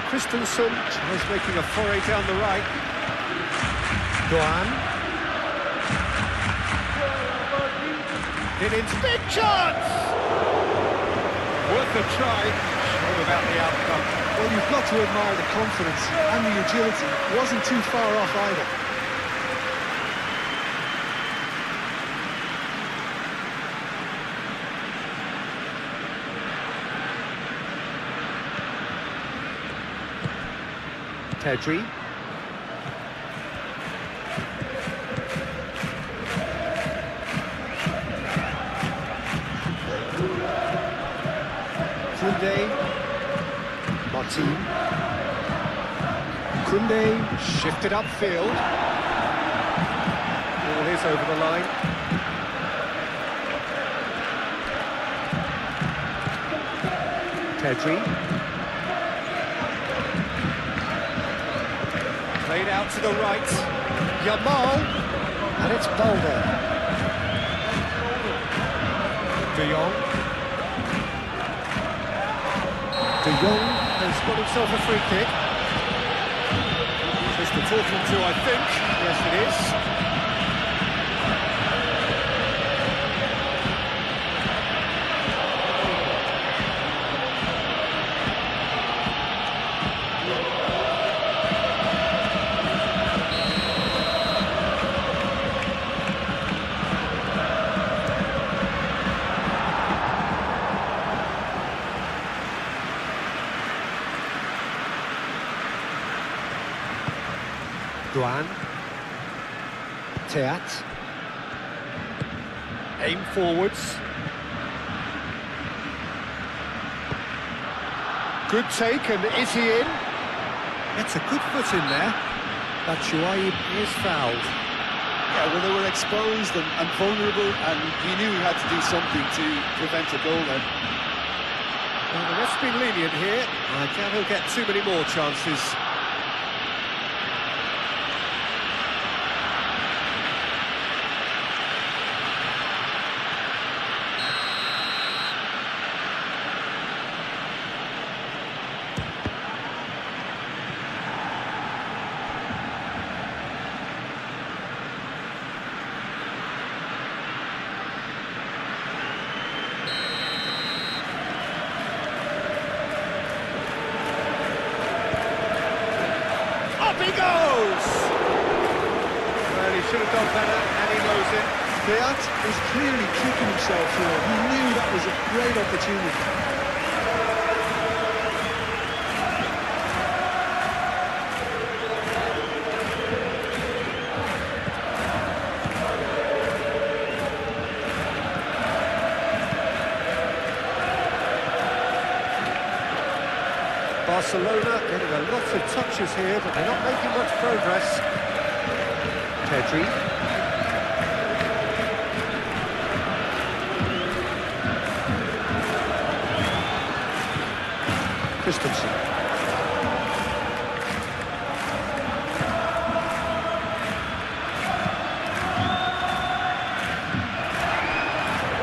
Christensen tries making a foray down the right. Duan. Into big chance! Worth a try. Shame about the outcome. Well, you've got to admire the confidence and the agility. Wasn't too far off either. Pedri. Koundé. Martin. Koundé shifted upfield. Ball is over the line. Pedri. Played out to the right. Yamal. And it's Balde. De Jong. De Jong has got himself a free kick. Just the talking to, I think. Yes, it is. Duan. Teat. Aim forwards. Good take, and is he in? It's a good foot in there. But Shuaib is fouled. Yeah, well, they were exposed and vulnerable, and he knew he had to do something to prevent a goal then. Well, the ref's been lenient here. I doubt he'll get too many more chances. He goes! Well, he should have done better, and he knows it. Teat is clearly kicking himself here. He knew that was a great opportunity. Barcelona getting a lot of touches here, but they're not making much progress. Pedri. Christensen.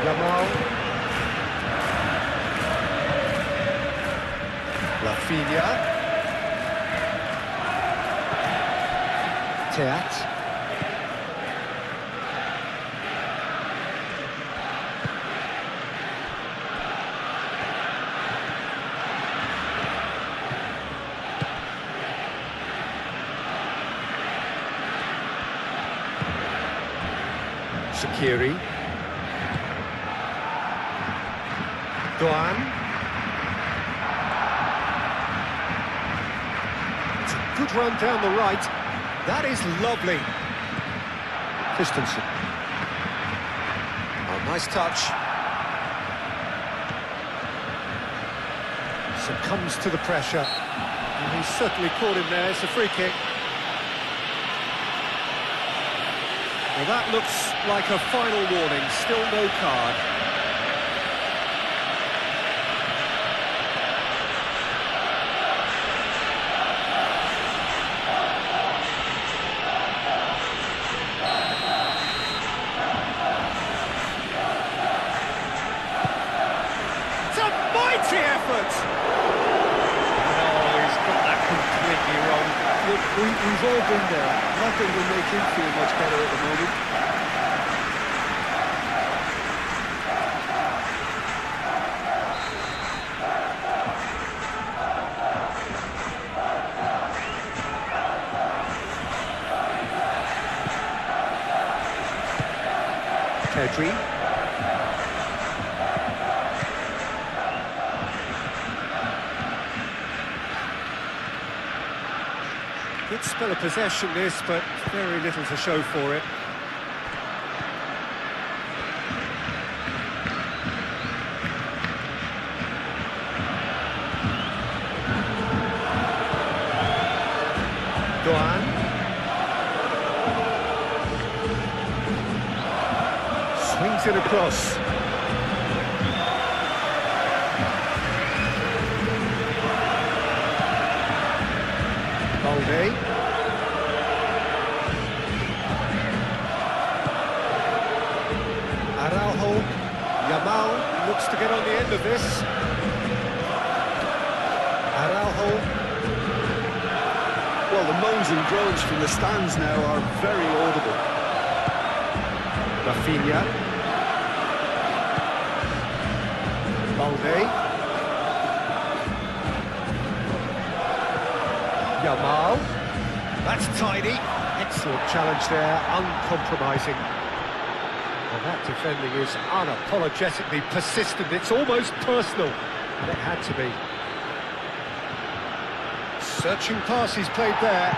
Yamal. Rafinha. Teat. Shaqiri. Duan. Good run down the right. That is lovely. Christensen. Oh, nice touch. Succumbs to the pressure. And he's certainly caught him there. It's a free kick. Well, that looks like a final warning. Still no card. Effort! Oh, he's got that completely wrong. Look, we've all been there. Nothing will make him feel much better at the moment. Pedri. Good spell of possession this, but very little to show for it. Duan. Swings it across. Balde. Araujo. Yamal looks to get on the end of this. Araujo. Well, the moans and groans from the stands now are very audible. Rafinha. Balde. Yamal. That's tidy. Excellent challenge there, uncompromising. Well, that defending is unapologetically persistent. It's almost personal, and it had to be. Searching pass he's played there.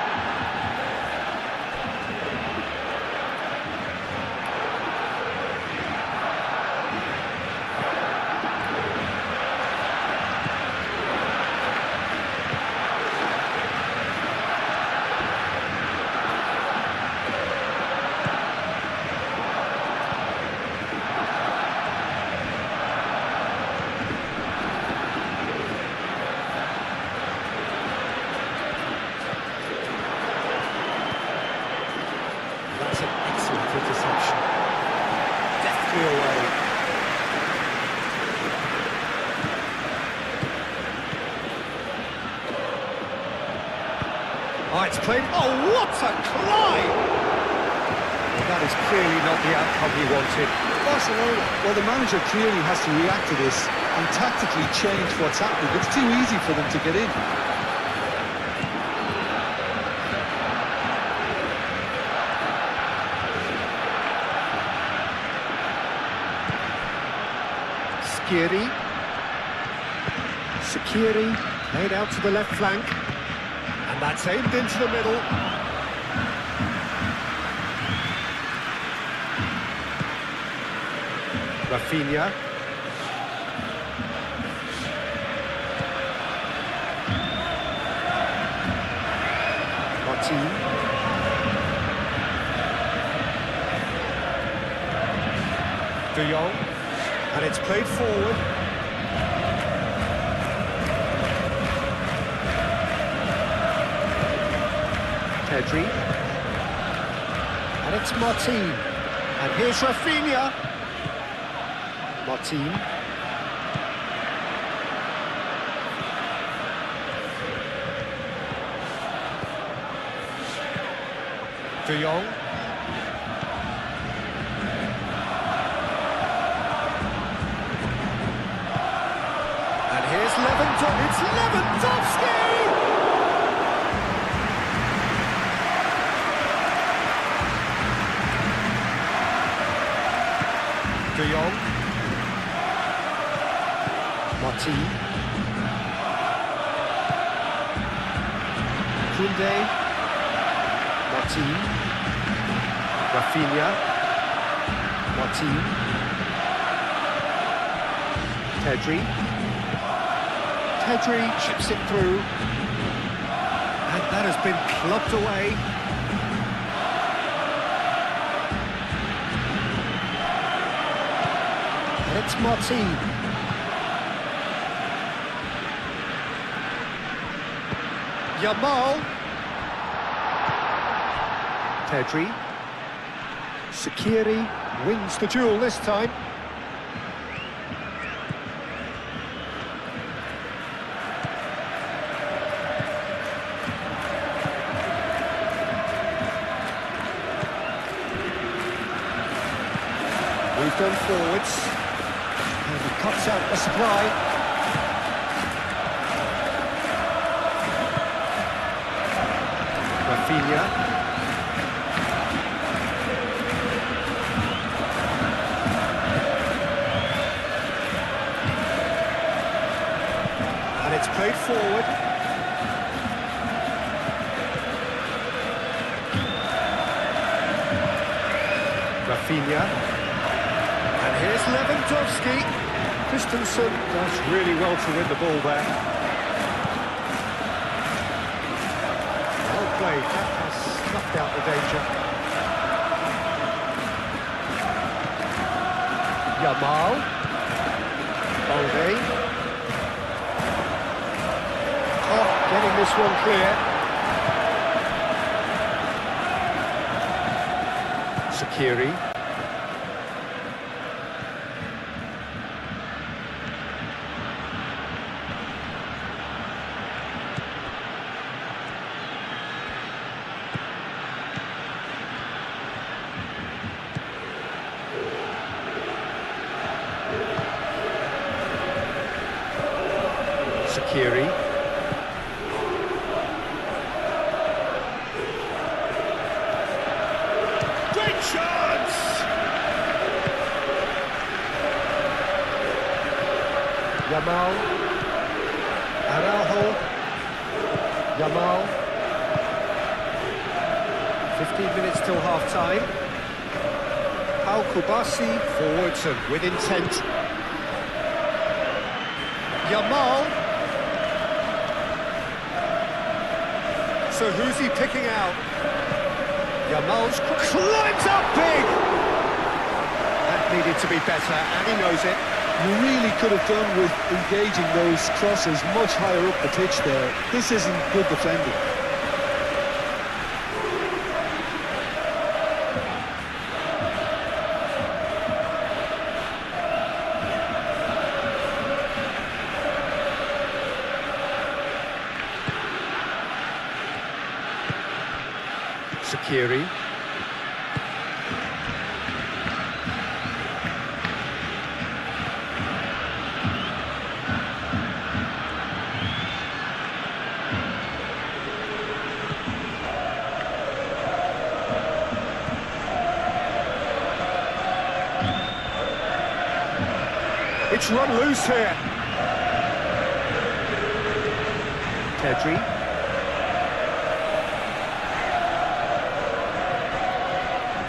That's an excellent interception. Deftly away. Oh, it's played. Oh, what a climb! Well, that is clearly not the outcome he wanted. Barcelona, well, the manager clearly has to react to this and tactically change what's happening. It's too easy for them to get in. Sakiri laid out to the left flank, and that's aimed into the middle. Rafinha. Martin. De Jong. And it's played forward. Pedri. And it's Martin. And here's Rafinha. Martin. De Jong. Here's Lewandowski. It's Lewandowski! De Jong. Martin. Koundé. Martin. Rafinha. Martin. Pedri. Pedri chips it through, and that has been clubbed away. And it's Martin. Yamal. Pedri. Sakiri wins the duel this time. We've gone forwards, and he cuts out the supply. Rafinha. And it's played forward. Rafinha. And here's Lewandowski. Christensen does really well to win the ball there. Well played, that has snuffed out the danger. Yamal. Balde. Oh, getting this one clear. Shaqiri. Shaqiri. Great chance! Yamal. Araujo. Yamal. 15 minutes till half-time. Pau Kubasi forwards and with intent. Yamal. So who's he picking out? Yamal's climbs up big! That needed to be better, and he knows it. You really could have done with engaging those crosses much higher up the pitch there. This isn't good defending. Shaqiri. It's run loose here. Pedri.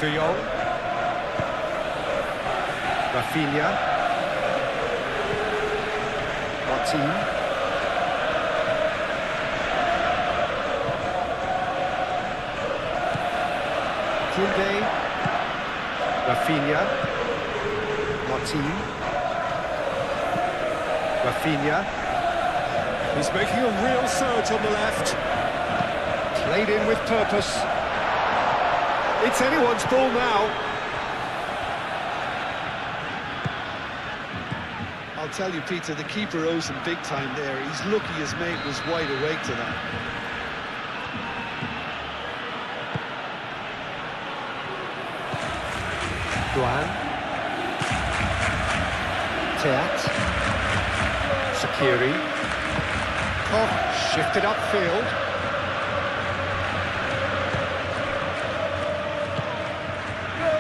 De Jong. Rafinha. Martin. Koundé. Rafinha. Martin. Rafinha. He's making a real surge on the left. Played in with purpose. It's anyone's ball now. I'll tell you, Peter, the keeper owes him big time there. He's lucky his mate was wide awake to that. Duan. Teat. Shaqiri. Koch shifted upfield.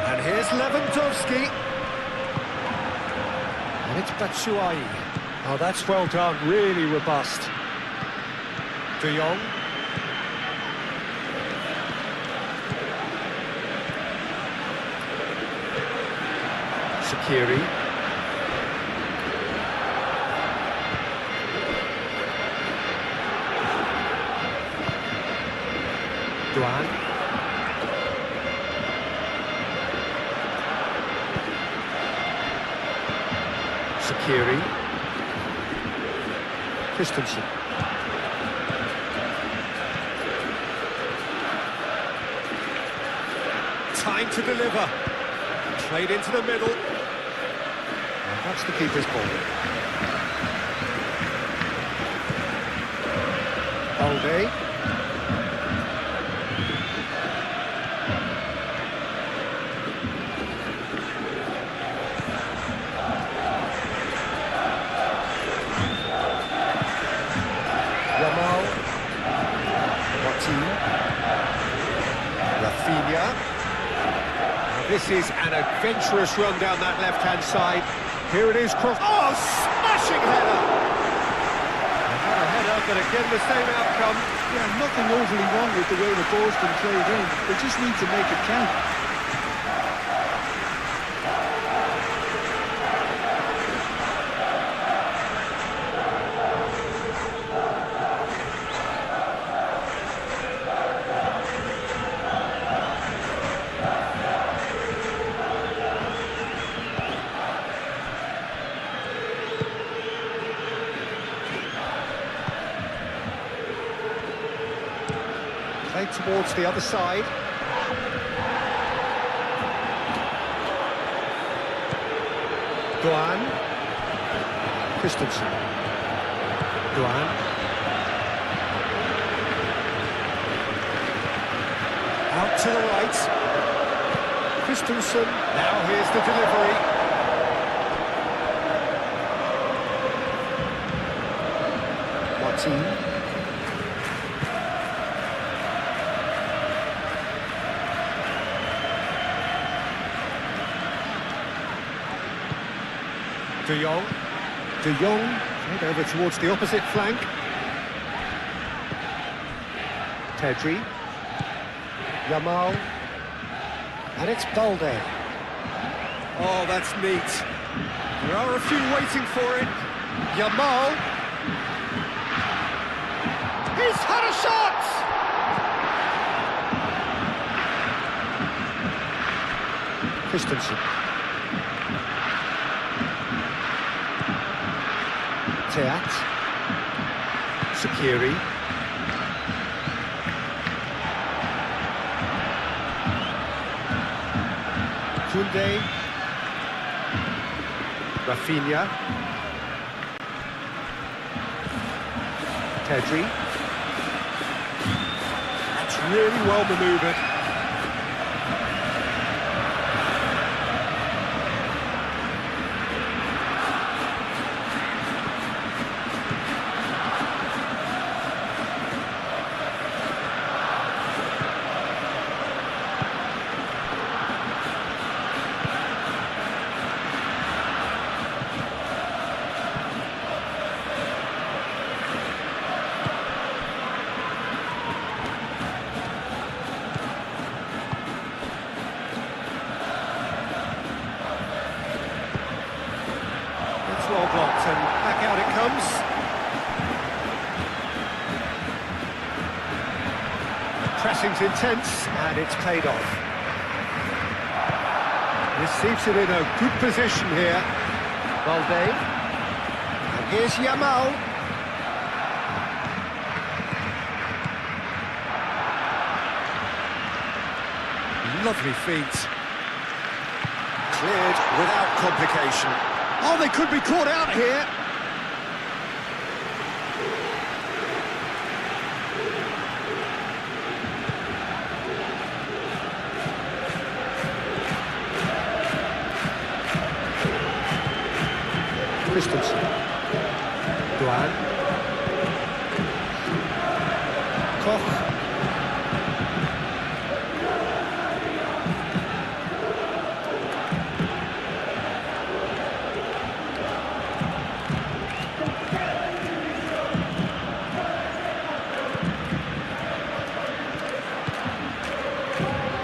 And here's Lewandowski. And it's Batshuayi. Oh, that's well done, really robust. De Jong. Shaqiri. Duan. Shaqiri. Christensen. Time to deliver. Played into the middle. And that's the keeper's ball. Balde. Yamal. Martin. Rafinha. This is an adventurous run down that left-hand side. Here it is, cross. Oh, smashing header! Another header, but again the same outcome. Yeah, nothing overly wrong with the way the ball's been played in. They just need to make it count. Played towards the other side. Doan. Christensen. Doan. Out to the right. Christensen. Now here's the delivery. Martin. De Jong. De Jong, right over towards the opposite flank. Pedri. Yamal. And it's Balde. Oh, that's neat. There are a few waiting for it. Yamal. He's had a shot! Christensen. Teat. Sakiri. Koundé. Rafinha. Pedri. That's really well manoeuvred. Well blocked, and back out it comes. Pressing's intense, and it's paid off. He's seated in a good position here. Balde. And here's Yamal. Lovely feet. Cleared without complication. Oh, they could be caught out here. Christensen. Doan. Koch.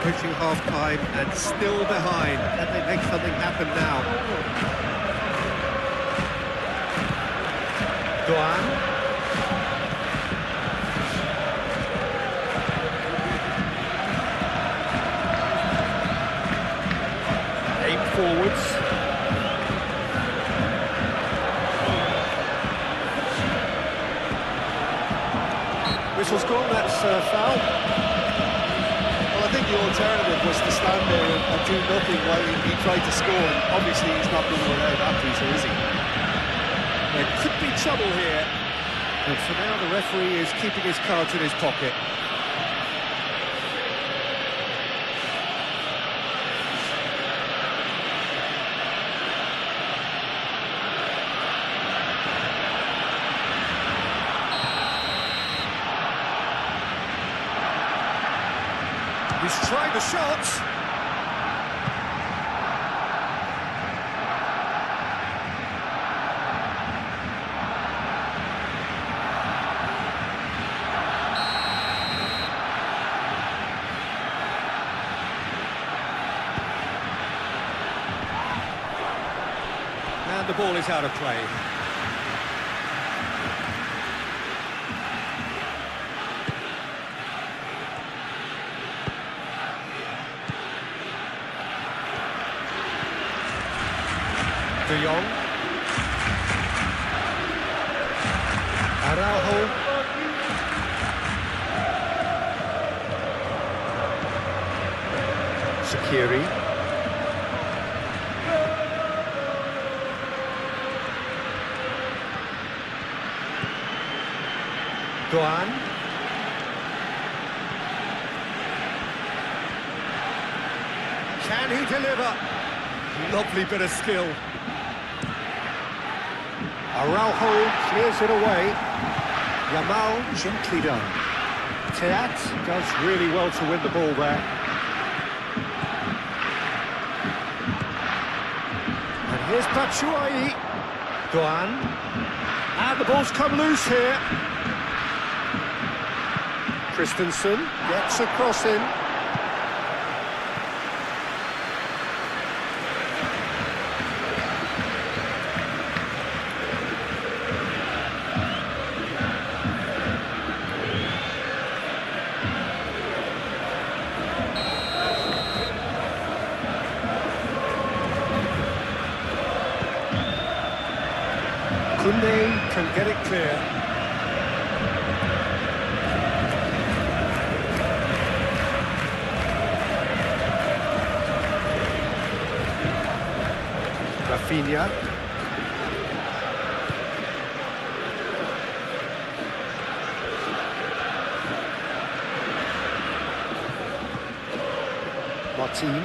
Approaching half-time and still behind. Can they make something happen now? Doan. Aim forwards. Whistle's gone, that's foul. I think the alternative was to stand there and do nothing while he tried to score. And obviously, he's not going to allow that to, so is he? There could be trouble here. But for now, the referee is keeping his cards in his pocket. He's tried the shot. And the ball is out of play. De Jong. Araujo. Sakiri. Doan. Can he deliver? Lovely bit of skill. Araujo clears it away. Yamal gently done. Teat does really well to win the ball there. And here's Batshuayi. Doan. And the ball's come loose here. Christensen gets a cross in. Koundé can get it clear. Rafinha. Martin.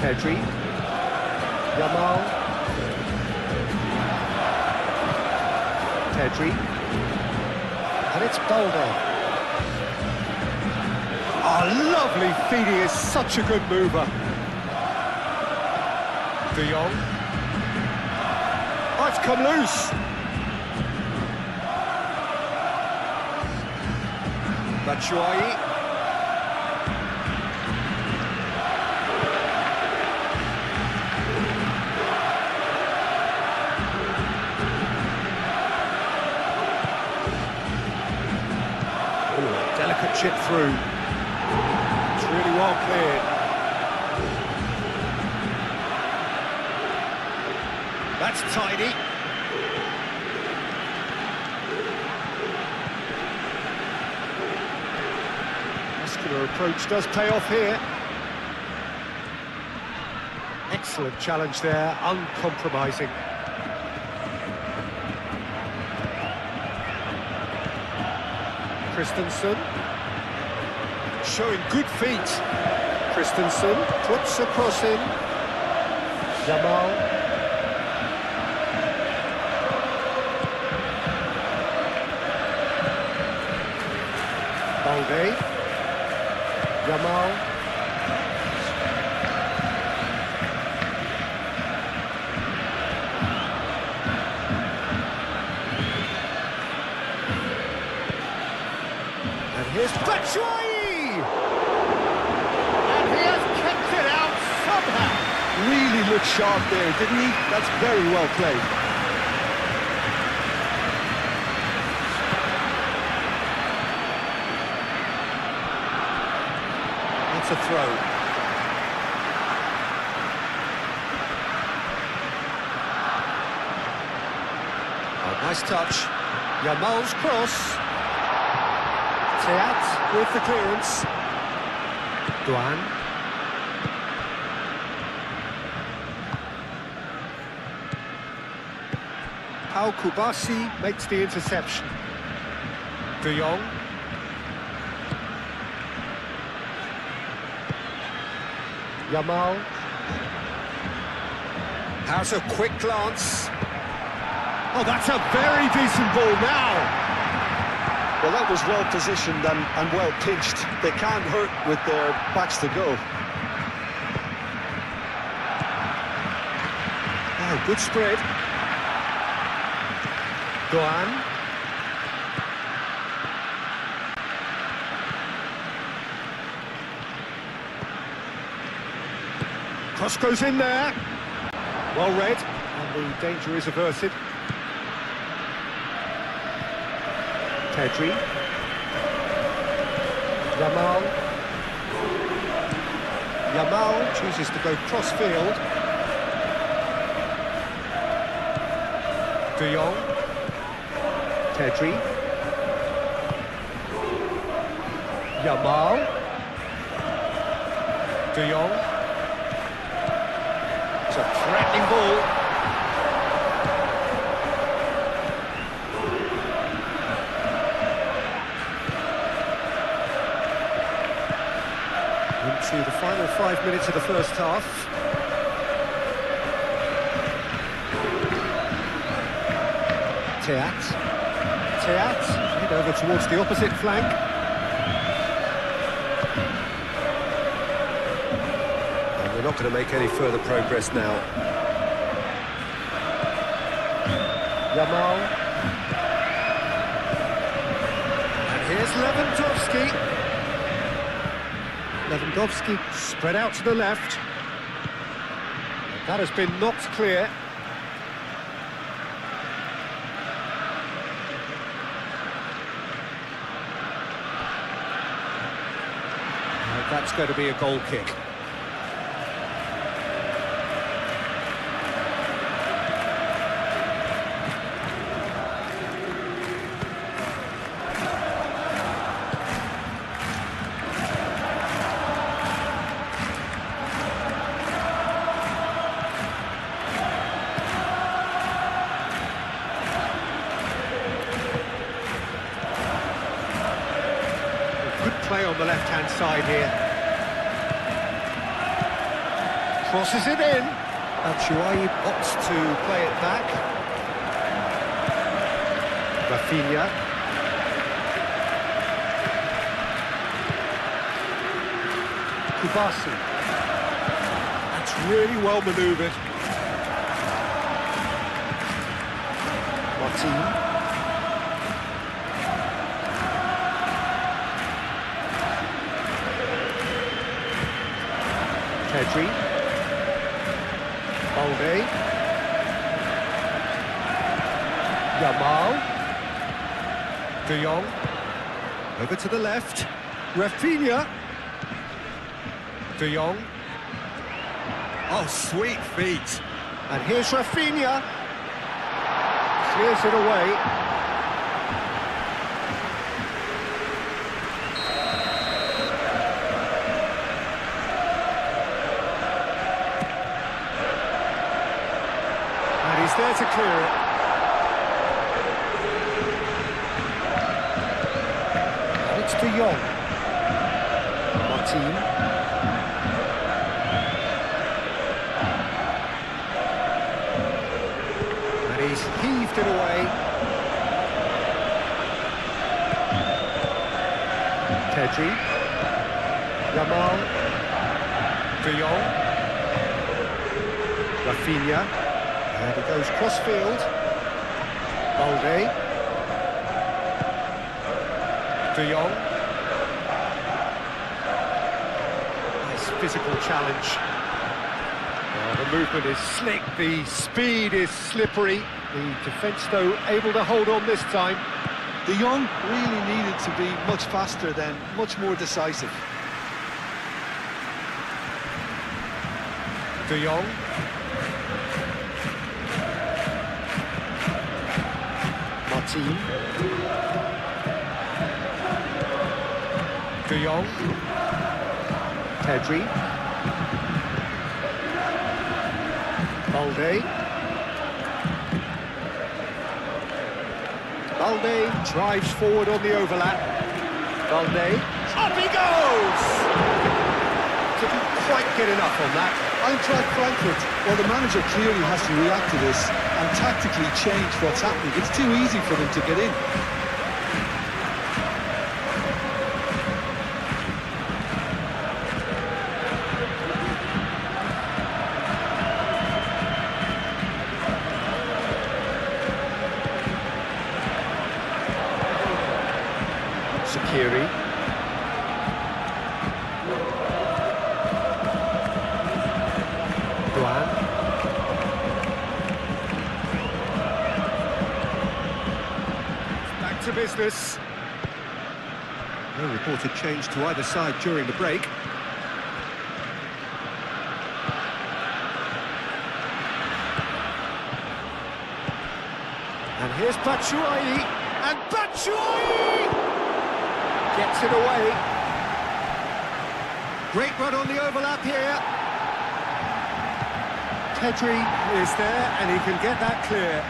Pedri, Yamal, Pedri, and it's Baldo. Oh, lovely feed, he is such a good mover. De Jong. Oh, it's come loose. Batshuayi. Delicate chip through. It's really well cleared. That's tidy. Muscular approach does pay off here. Excellent challenge there, uncompromising. Christensen, showing good feet. Christensen puts a cross in. Yamal. Balde. Yamal. Here's Batshuayi! And he has kept it out somehow. Really looked sharp there, didn't he? That's very well played. That's a throw. Oh, nice touch. Yamal's cross. Teat with the clearance. Doan. Pau Kubasi makes the interception. De Jong. Yamal. Has a quick glance. Oh, that's a very decent ball now. Well, that was well positioned and well pitched. They can't hurt with their backs to go. Oh, good spread. Doan. Cross goes in there. Well read, and the danger is averted. Pedri. Yamal. Yamal chooses to go cross-field. De Jong. Pedri. Yamal. De Jong. It's a threatening ball. Into the final 5 minutes of the first half. Teat, head over towards the opposite flank. And we're not going to make any further progress now. Yamal. And here's Lewandowski. Lewandowski spread out to the left. That has been knocked clear. That's going to be a goal kick. Good play on the left-hand side here. Crosses it in. Batshuayi opts to play it back. Rafinha. Kubasi. That's really well manoeuvred. Martin. Pedri. Balde. Yamal. De Jong. Over to the left. Rafinha. De Jong. Oh, sweet feet. And here's Rafinha. Clears it away. He's there to clear it. And it's De Jong. Martin. And he's heaved it away. Pedri. Yamal. De Jong. Rafinha. And he goes cross-field. Balde. De Jong. Nice physical challenge. The movement is slick, the speed is slippery. The defence, though, able to hold on this time. De Jong really needed to be much faster then, much more decisive. De Jong. Martin. De Jong. Pedri. Balde. Balde drives forward on the overlap. Balde. Up he goes! Didn't quite get enough on that. Eintracht Frankfurt, well, the manager clearly has to react to this and tactically change what's happening. It's too easy for them to get in. Sakiri. Duan. Back to business. No reported change to either side during the break. And here's Batshuayi. And Batshuayi gets it away. Great run on the overlap here. Pedri is there, and he can get that clear.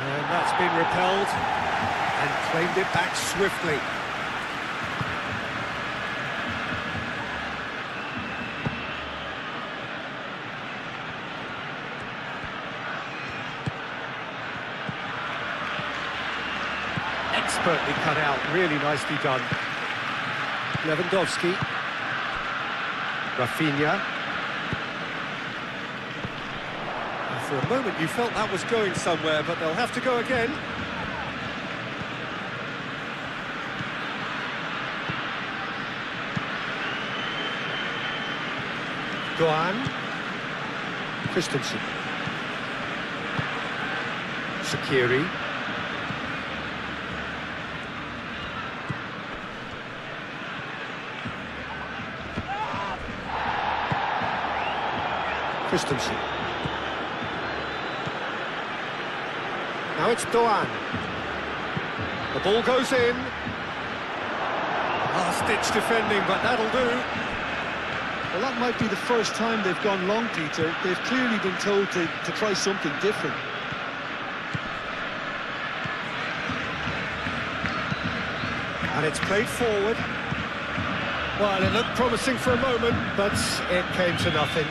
And that's been repelled, and claimed it back swiftly. Expertly cut out, really nicely done. Lewandowski. Rafinha. And for a moment you felt that was going somewhere, but they'll have to go again. Doan. Christensen. Shaqiri. Christensen. Now it's Doan. The ball goes in. Last-ditch defending, but that'll do. Well, that might be the first time they've gone long, Peter. They've clearly been told to try something different. And it's played forward. Well, it looked promising for a moment, but it came to nothing.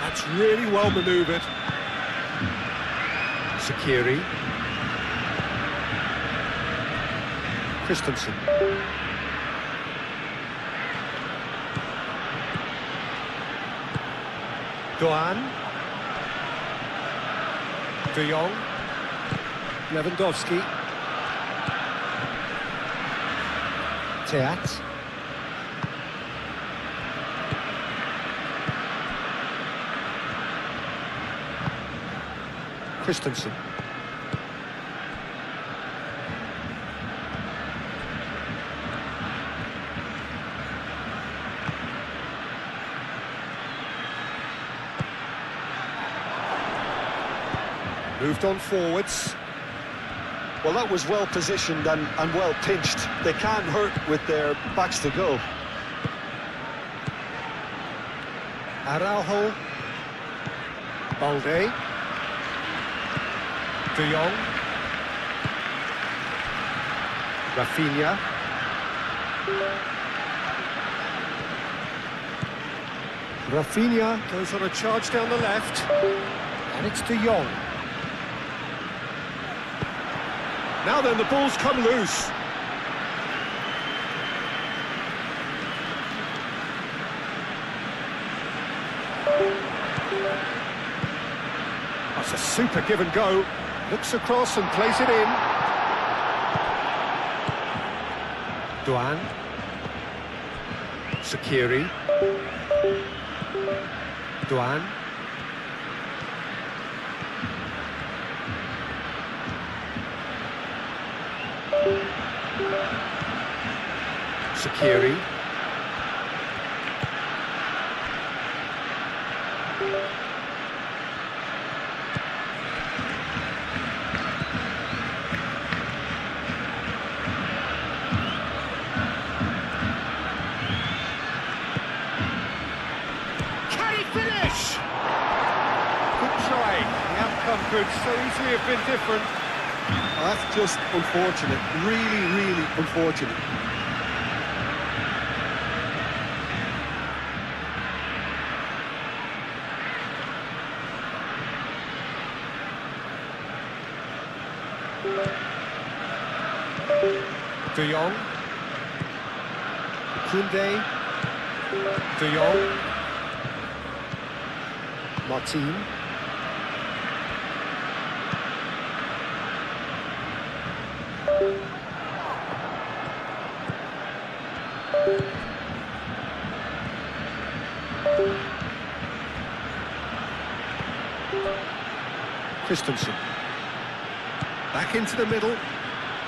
That's really well manoeuvred. Shaqiri. Christensen. Doan. De Jong. Lewandowski. Teat. Christensen. Moved on forwards. Well, that was well positioned and well pinched. They can't hurt with their backs to goal. Araujo. Balde. De Jong. Rafinha. Rafinha goes on a charge down the left. And it's De Jong. Now then, the ball's come loose. That's a super give and go. Looks across and plays it in. Doan. Shaqiri. Doan. Shaqiri. Can he finish? Good try. The outcome could so easily have been different. Well, that's just unfortunate. Really, really unfortunate. De Jong. Koundé. De Jong. Martin. Christensen. Back into the middle.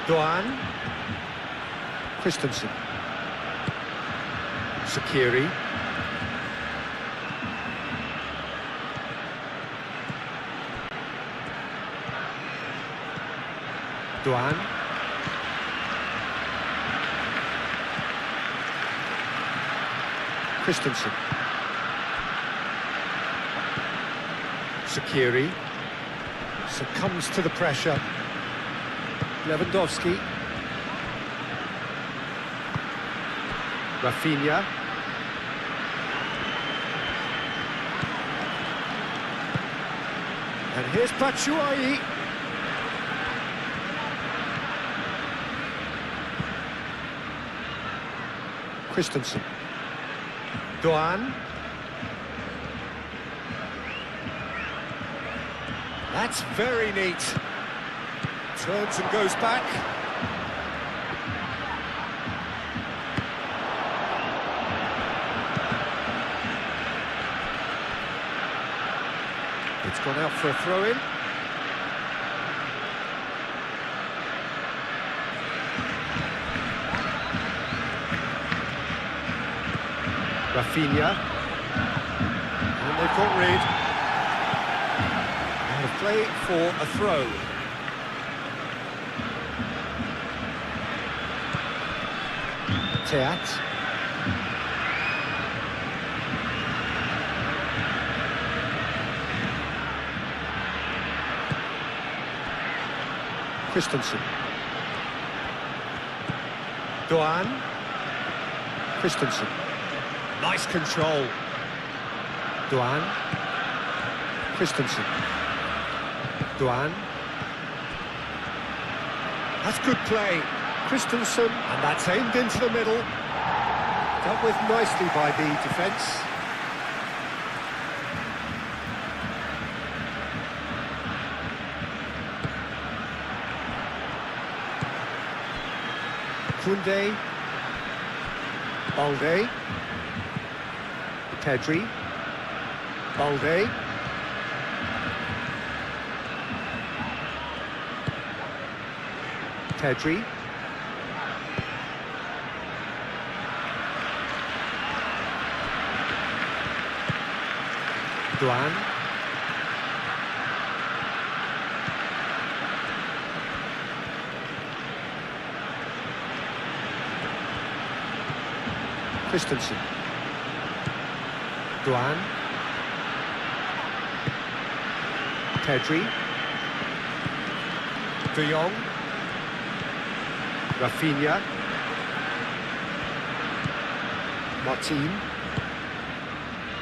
Doan. Christensen. Shaqiri. Duan. Christensen. Sakiri. Succumbs to the pressure. Lewandowski. Rafinha. And here's Batshuayi. Christensen. Doan. That's very neat. Turns and goes back. It's gone out for a throw-in. Rafinha. And they've got rid. And a play for a throw. Teat. Christensen. Doan. Christensen. Nice control. Doan. Christensen. Doan. That's good play. Christensen, and that's aimed into the middle. Dealt with nicely by the defence. Koundé. Balde. Pedri. Balde. Pedri. Duan. Christensen. Duan. Pedri. De Jong. Rafinha. Martin.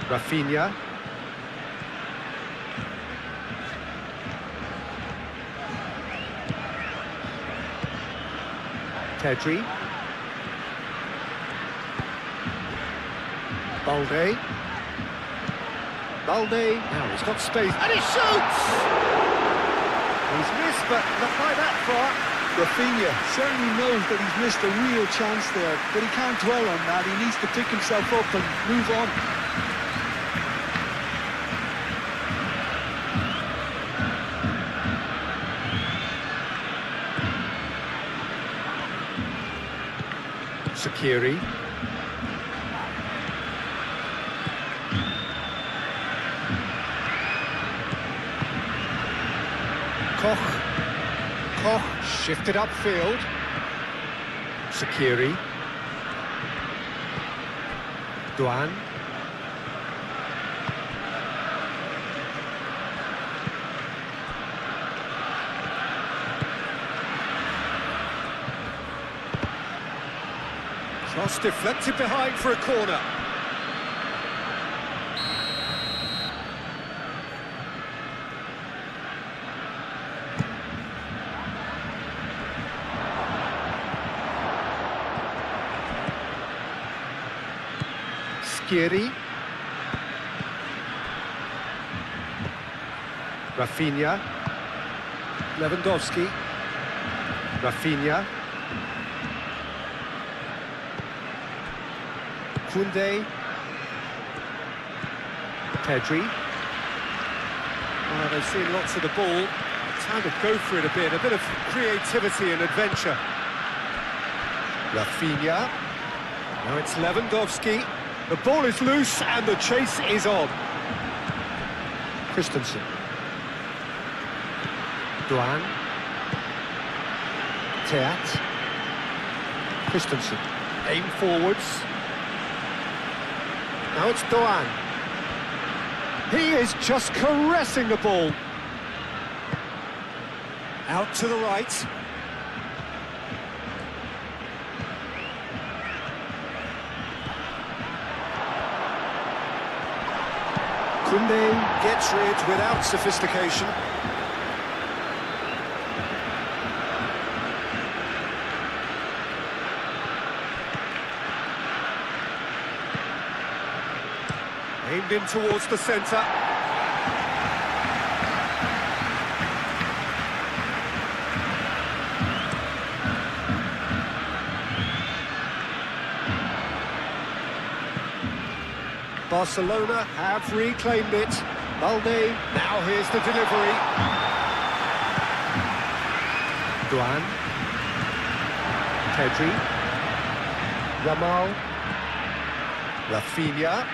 Rafinha. Pedri. Balde. Balde. Now he's got space. And he shoots! He's missed, but not by that far. Rafinha certainly knows that he's missed a real chance there, but he can't dwell on that. He needs to pick himself up and move on. Sakiri. Koch shifted upfield. Sakiri. Duan. Cross deflected behind for a corner. Skiri. Rafinha. Lewandowski. Rafinha. Koundé. Pedri. Well, they've seen lots of the ball. Time to go for it a bit of creativity and adventure. Rafinha. Now it's Lewandowski. The ball is loose and the chase is on. Christensen. Duan. Teat. Christensen. Aim forwards. Now it's Doan. He is just caressing the ball. Out to the right. Koundé gets rid without sophistication. Aimed in towards the centre. Barcelona have reclaimed it. Balde, now here's the delivery. Duan. Pedri. Yamal. Rafinha.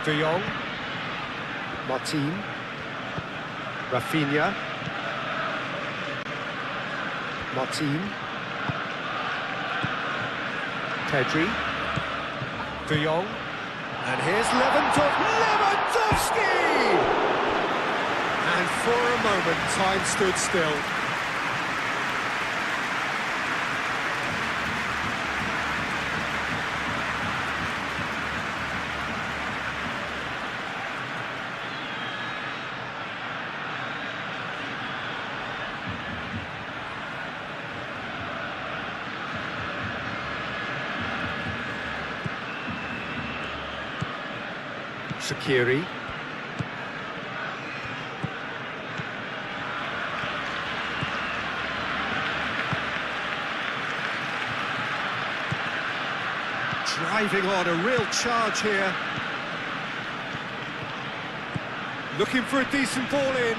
De Jong. Martin. Rafinha. Martin. Pedri. De Jong. And here's Lewandowski! And for a moment, time stood still. Shaqiri. Driving on, a real charge here. Looking for a decent ball in.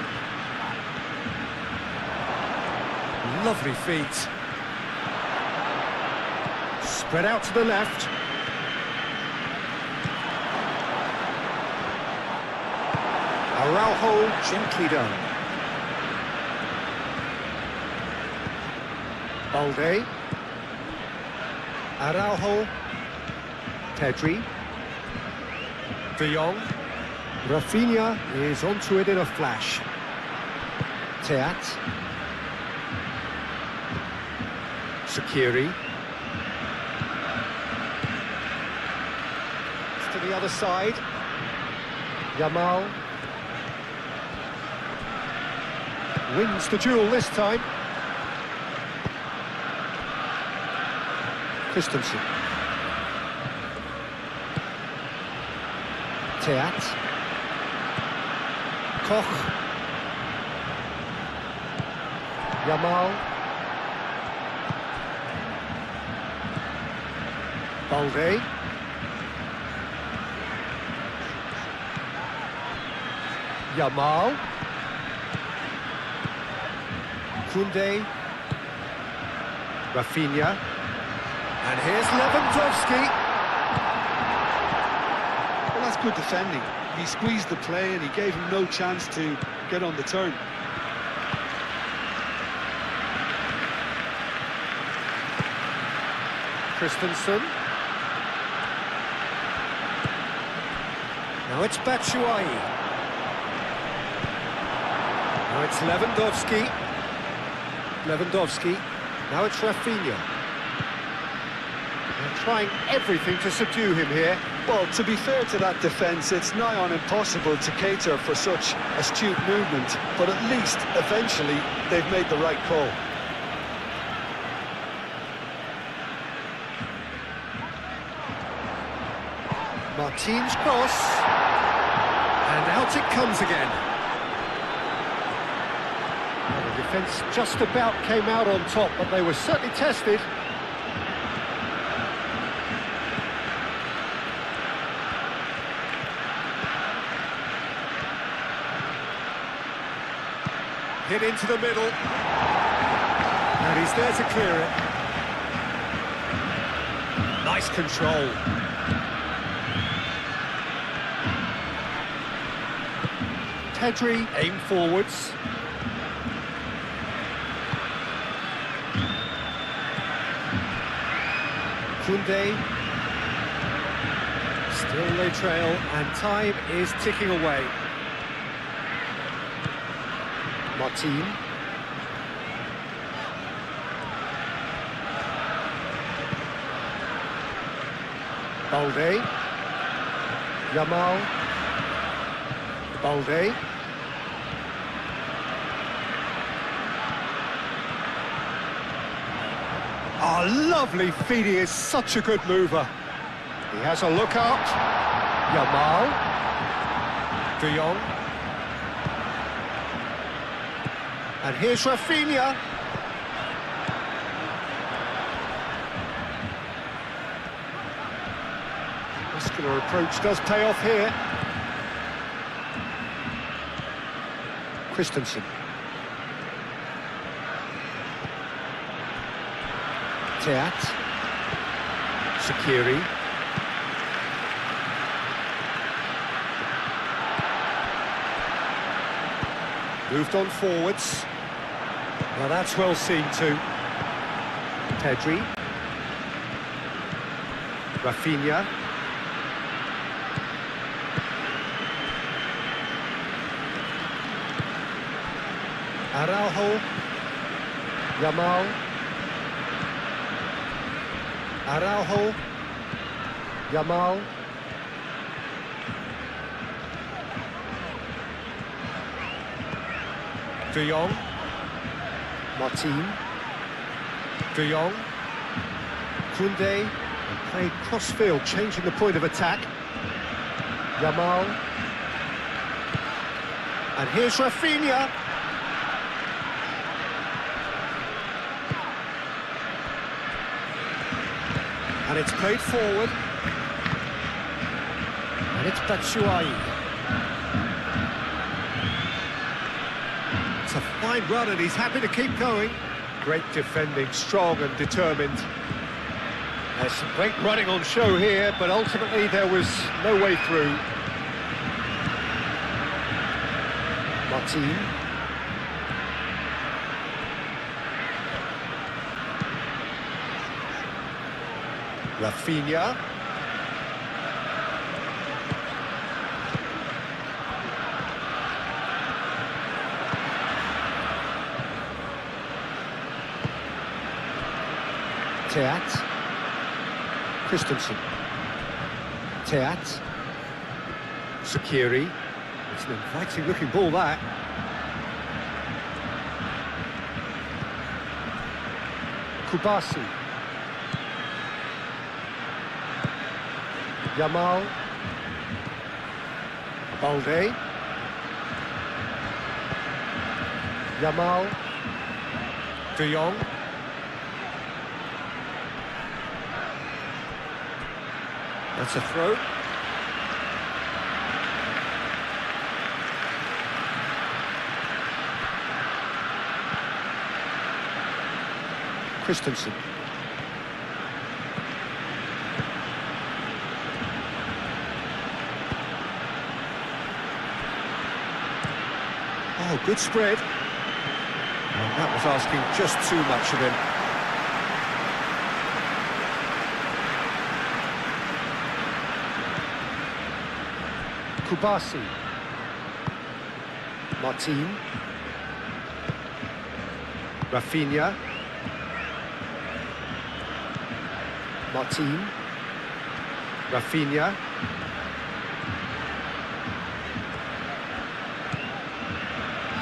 Lovely feet. Spread out to the left. Araujo gently done. Balde. Araujo. Pedri. De Jong. Rafinha is onto it in a flash. Teat. Shaqiri. To the other side. Yamal. Wins the duel this time. Christensen. Teat. Koch. Yamal. Balde. Yamal. Koundé. Rafinha. And here's Lewandowski. Well, that's good defending. He squeezed the play and he gave him no chance to get on the turn. Christensen. Now it's Batshuayi. Now it's Lewandowski. Lewandowski. Now it's Rafinha. They're trying everything to subdue him here. Well, to be fair to that defence, it's nigh on impossible to cater for such astute movement, but at least, eventually, they've made the right call. Martin's cross. And out it comes again. Well, the defence just about came out on top, but they were certainly tested. Hit into the middle. And he's there to clear it. Nice control. Pedri, aim forwards. Koundé. Still they trail, and time is ticking away. Martin. Balde. Yamal. Balde. Oh, lovely feed. He is such a good mover. He has a look out. Yamal. De Jong. And here's Rafinha. Muscular approach does pay off here. Christensen. Teat. Shaqiri. Moved on forwards. Well, that's well seen too. Pedri. Rafinha. Araujo. Yamal. Araujo. Yamal. De Jong. Martin. De Jong. Koundé. And played cross-field, changing the point of attack. Yamal. And here's Rafinha. And it's played forward. And it's Batshuayi. It's a fine run and he's happy to keep going. Great defending, strong and determined. There's some great running on show here, but ultimately there was no way through. Martin. Rafinha. Teat. Christensen. Teat. Shaqiri. It's an inviting looking ball, that. Kubasi. Yamal. Balde. Yamal. De Jong. That's a throw. Christensen. Oh, good spread. Well, that was asking just too much of him. Kubasi. Martin. Rafinha. Martin. Rafinha.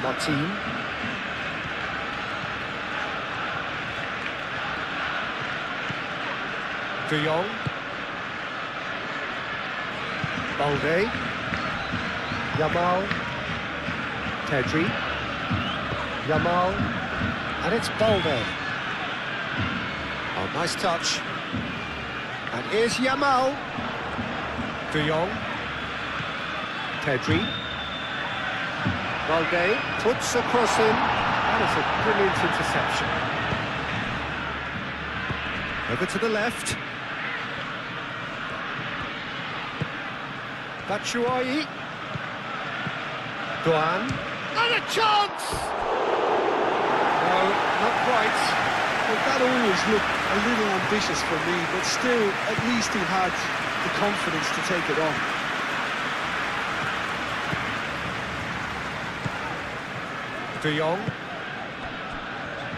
Martin. De Jong. Balde. Yamal. Pedri. Yamal. And it's Balde. Oh, nice touch. And here's Yamal. De Jong. Pedri. Balde puts a cross in. That is a brilliant interception. Over to the left. Batshuayi. Doan. And a chance! No, not quite. Well, that always looked a little ambitious for me, but still, at least he had the confidence to take it on. De Jong.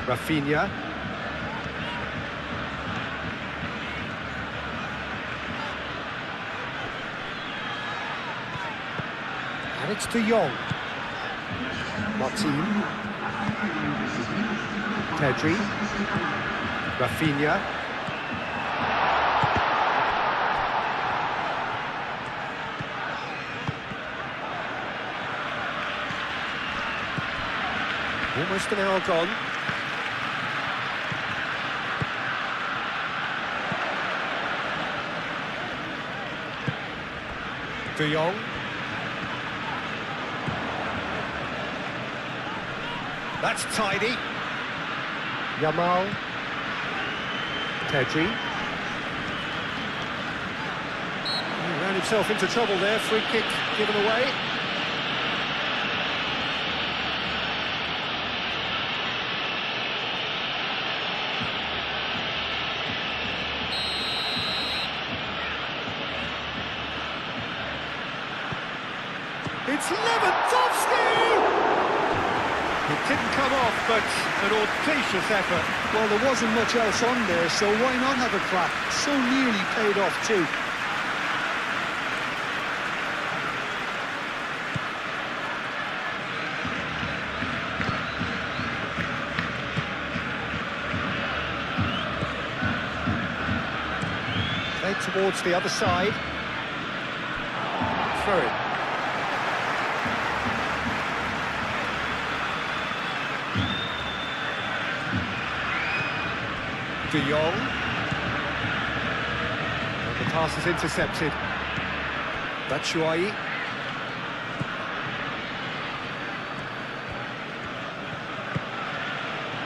Rafinha. And it's De Jong. Martin. Pedri. Rafinha. Almost an hour gone. De Jong. That's tidy. Yamal. Pedri. He ran himself into trouble there. Free kick given away. It's Lewandowski! It didn't come off, but an audacious effort. Well, there wasn't much else on there, so why not have a crack? So nearly paid off too. Played towards the other side. Throw it. De Jong. And the pass is intercepted. Batshuayi.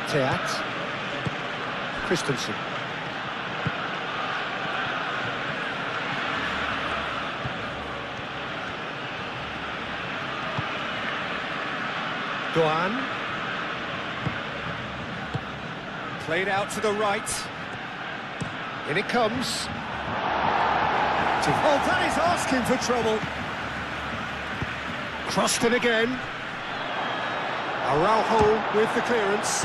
Teat. Christensen. Doan. Played out to the right. In it comes. Oh, that is asking for trouble. Crossed it again. Araujo with the clearance.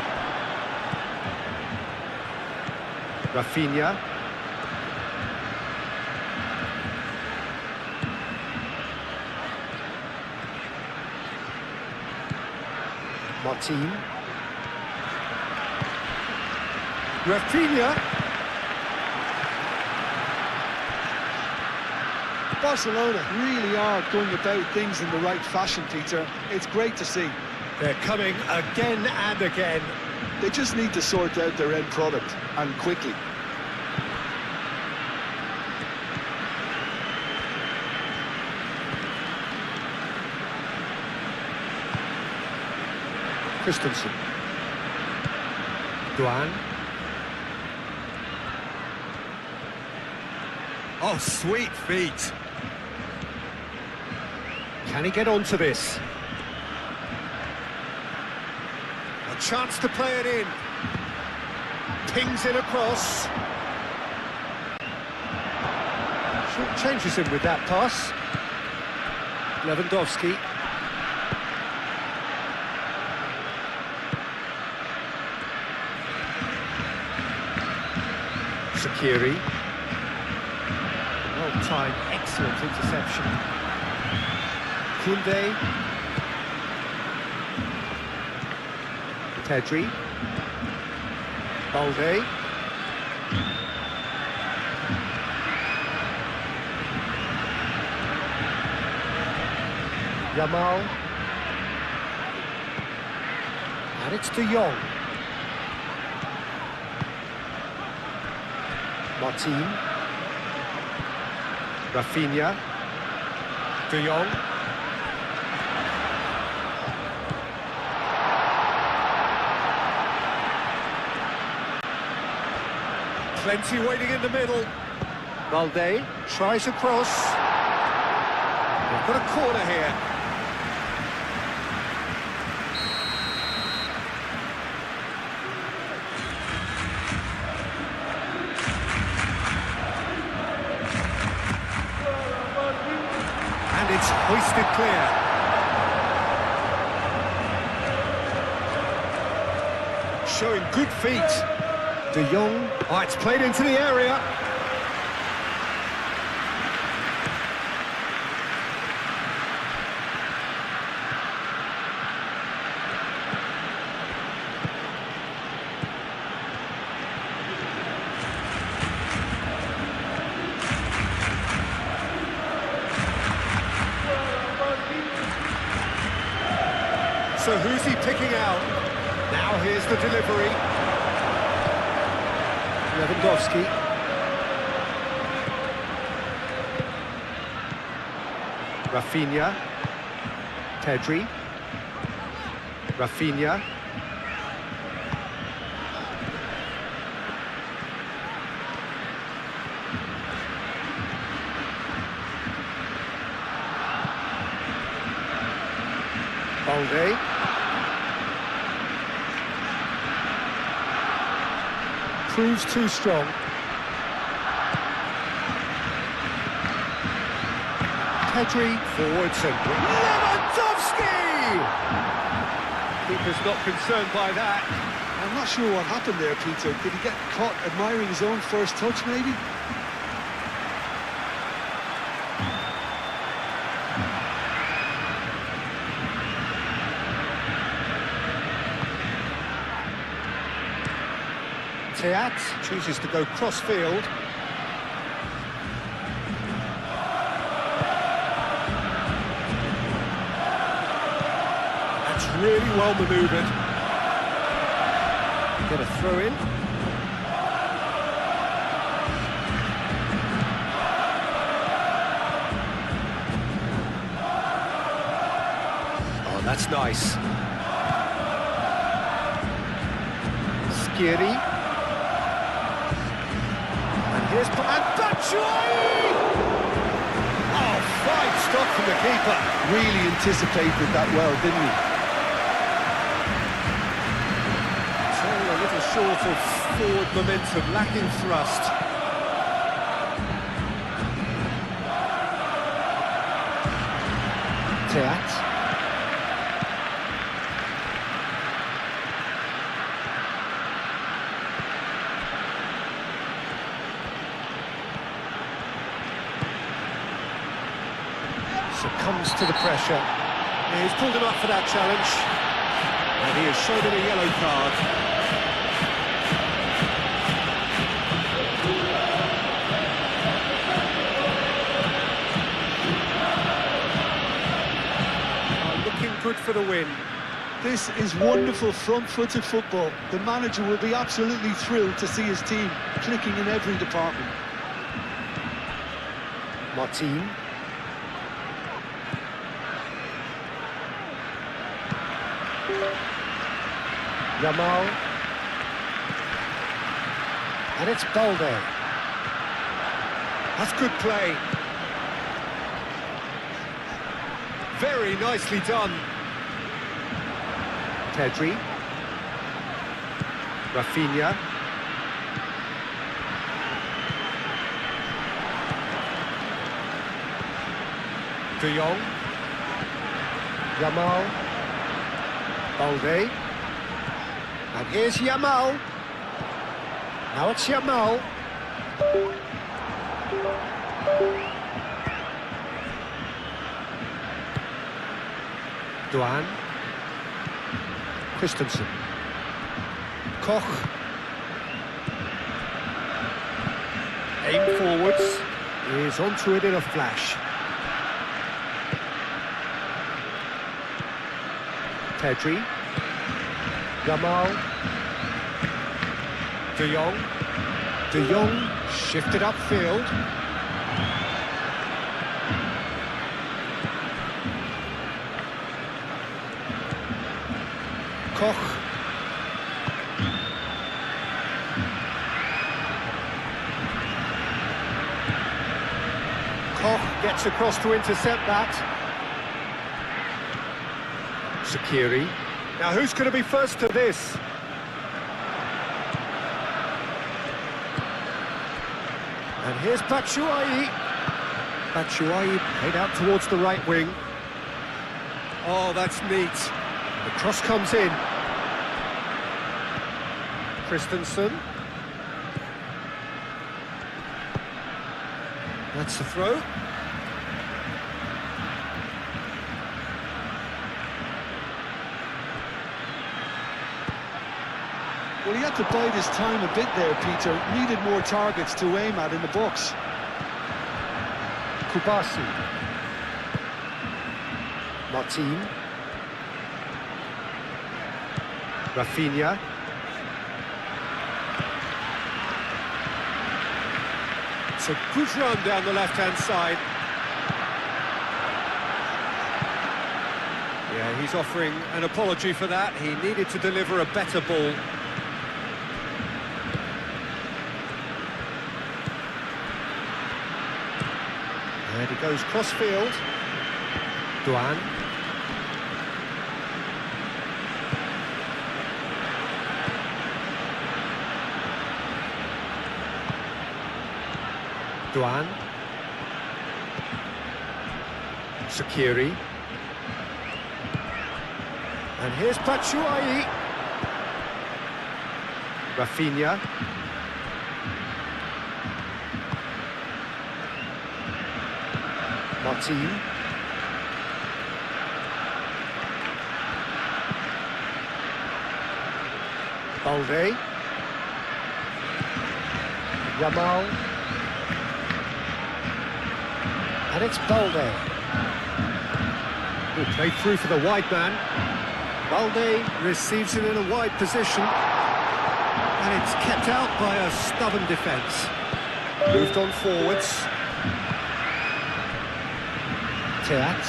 Rafinha. Martin. Rafinha. Barcelona really are going about things in the right fashion, Peter. It's great to see. They're coming again and again. They just need to sort out their end product, and quickly. Christensen. Doan. Oh, sweet feet. Can he get onto this? A chance to play it in. Pings it across. Short changes him with that pass. Lewandowski. Shaqiri. Well-timed, excellent interception. Koundé. Pedri. Balde. Yamal. And it's De Jong. Martin. Rafinha. De Jong. Plenty waiting in the middle. Balde tries a cross. They've got a corner here. coasted clear. Showing good feet. De Jong. Oh, it's played into the area. So who's he picking out? Now here's the delivery. Lewandowski. Rafinha. Pedri. Rafinha. Balde. Proves too strong. Pedri, forwards and Lewandowski! Keeper's not concerned by that. I'm not sure what happened there, Peter. Did he get caught admiring his own first touch, maybe? Teat chooses to go cross-field. That's really well manoeuvred. Get a throw in. Oh, that's nice. Skiri. Here's Batshuayi! Oh, fine stop from the keeper. Really anticipated that well, didn't he? Turning a little short of forward momentum, lacking thrust. Teat. Succumbs to the pressure. Yeah, he's pulled him up for that challenge. And he has shown him a yellow card. Oh, looking good for the win. This is wonderful front-footed football. The manager will be absolutely thrilled to see his team clicking in every department. Martin. Yamal. And it's Balde. That's good play. Very nicely done. Pedri. Rafinha. De Jong. Yamal. Balde. And here's Yamal. Now it's Yamal. Duan. Christensen. Koch. Aim forwards. Is onto it in a flash. Pedri. Yamal. De Jong. De Jong shifted upfield. Koch. Koch gets across to intercept that. Shaqiri. Now who's going to be first to this? And here's Batshuayi. Batshuayi played out towards the right wing. Oh, that's neat. The cross comes in. Christensen. That's the throw. Well, he had to bide his time a bit there, Peter. Needed more targets to aim at in the box. Kubasi. Martin. Rafinha. It's a good run down the left-hand side. Yeah, he's offering an apology for that. He needed to deliver a better ball. And he goes cross-field. Duan. Duan. Shaqiri. And here's Batshuayi. Rafinha. Martin. Balde. Yamal. And it's Balde. Who played through for the wide man. Balde receives it in a wide position. And it's kept out by a stubborn defence. Moved on forwards. Teat.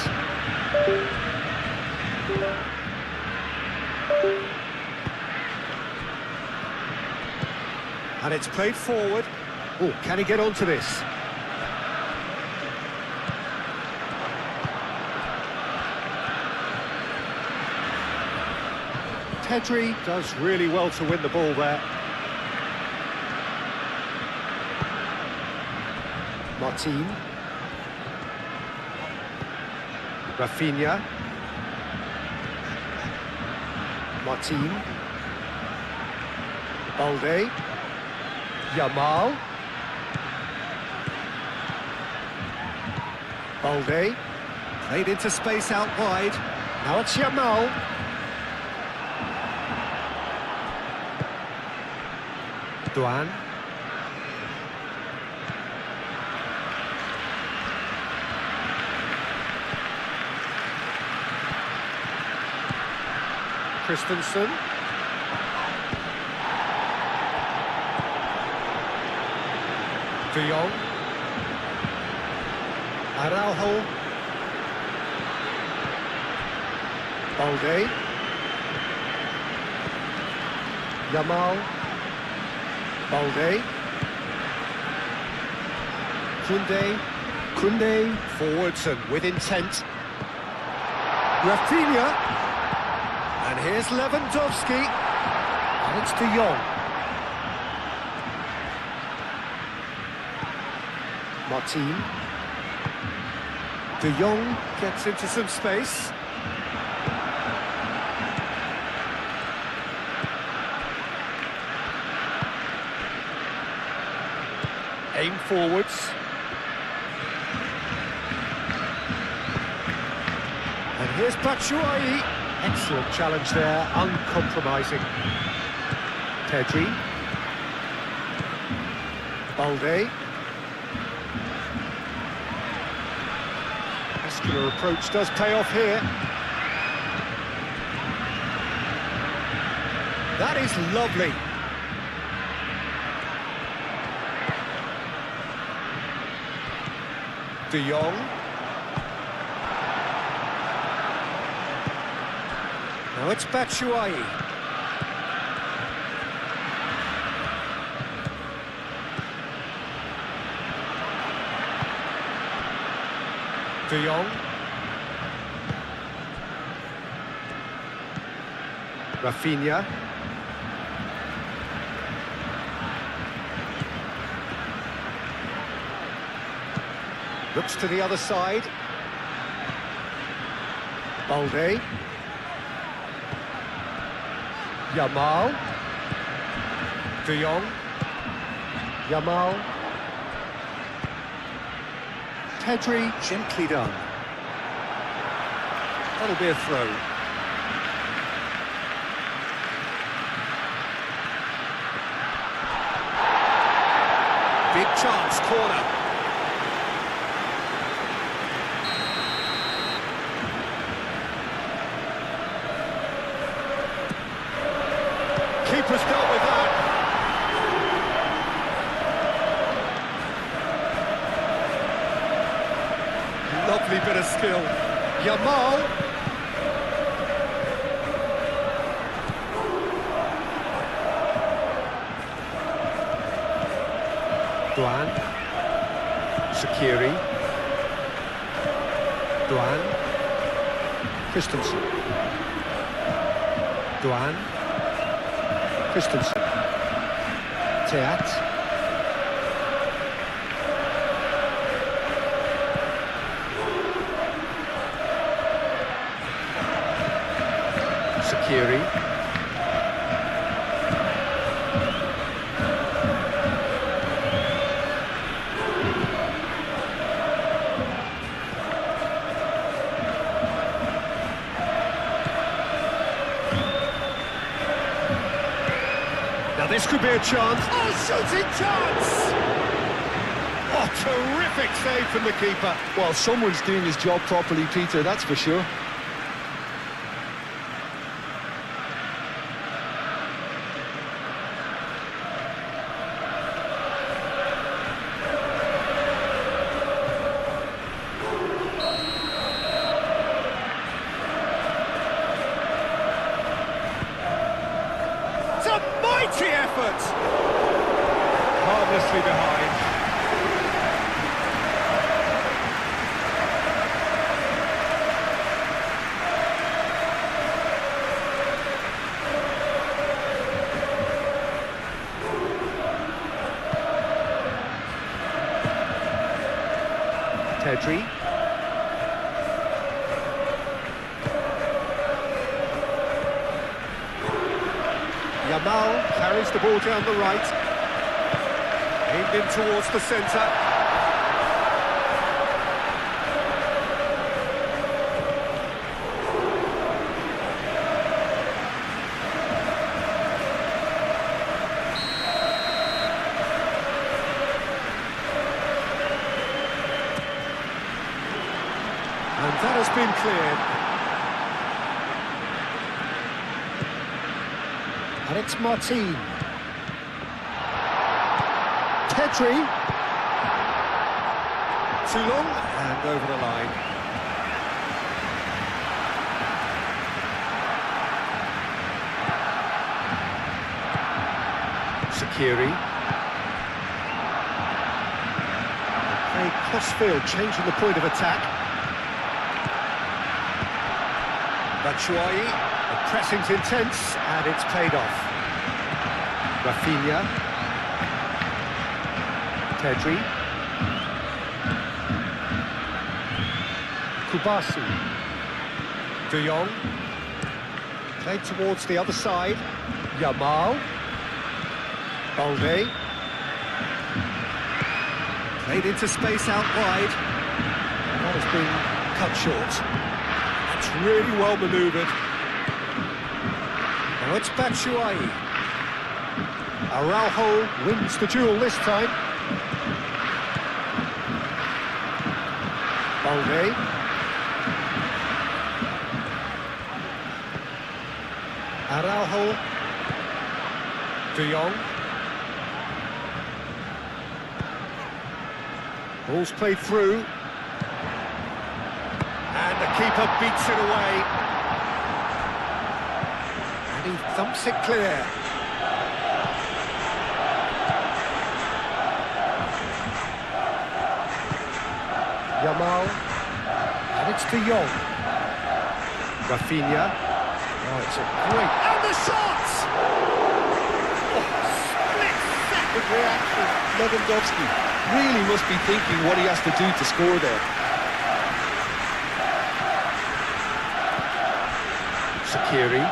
And it's played forward. Oh, can he get onto this? Pedri does really well to win the ball there. Martin. Rafinha. Martin. Balde. Yamal. Balde. Played into space out wide. Now it's Yamal. Duan. Christensen. De Jong. Araujo. Balde. Yamal. Balde. Koundé forwards and with intent. Rafinha. And here's Lewandowski. And it's De Jong. Martin. De Jong gets into some space. Aim forwards. And here's Batshuayi. Excellent challenge there, uncompromising. Pedri. Balde. Muscular approach does pay off here. That is lovely. De Jong. Now it's Batshuayi. De Jong. Rafinha. Looks to the other side. Balde. Yamal. De Jong. Yamal. Pedri, gently done. That'll be a throw. Big chance, corner. Keeper's dealt with that. Lovely bit of skill. Yamal. Duan. Shaqiri. Duan. Christensen. Duan. Christensen. Teat. Shaqiri. Now this could be a chance. Oh, shooting chance! Oh, terrific save from the keeper. Well, someone's doing his job properly, Peter, that's for sure. It's a mighty effort! Harmlessly behind. Pedri. Yamal carries the ball down the right. Aimed in towards the centre. And that has been cleared. And it's Martin. Pedri. Too long and over the line. Shaqiri. Play cross-field, changing the point of attack. Batshuayi, the pressing's intense, and it's paid off. Rafinha. Pedri. Kubasi. De Jong. Played towards the other side. Yamal. Balde. Played into space out wide. That has been cut short. It's really well manoeuvred. Now it's Batshuayi. Araujo wins the duel this time. Balde. Araujo. De Jong. Ball's played through. And the keeper beats it away. And he thumps it clear. Yamal. And it's De Jong. Rafinha. Oh, it's a great... And the shot! Oh, split-second reaction. Lewandowski really must be thinking what he has to do to score there. Shaqiri.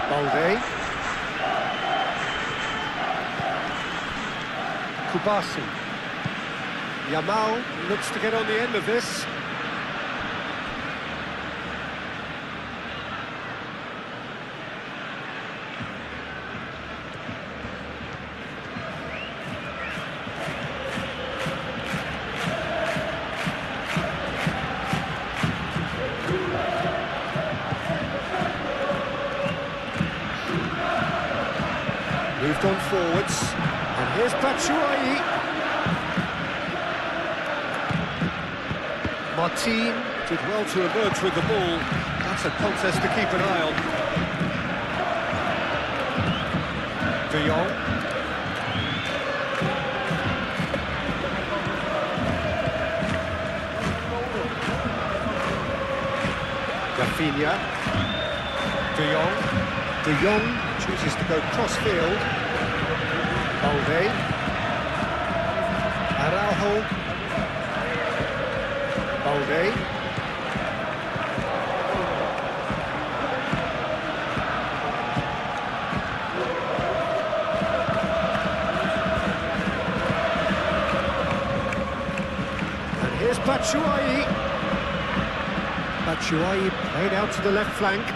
Balde. Kubasi. Yamal looks to get on the end of this. Moved on forwards, and here's Batshuayi. Martin did well to emerge with the ball. That's a contest to keep an eye on. De Jong. Rafinha. De Jong. De Jong chooses to go cross-field. Balde. Araujo. Balde. And here's Batshuayi. Batshuayi played out to the left flank.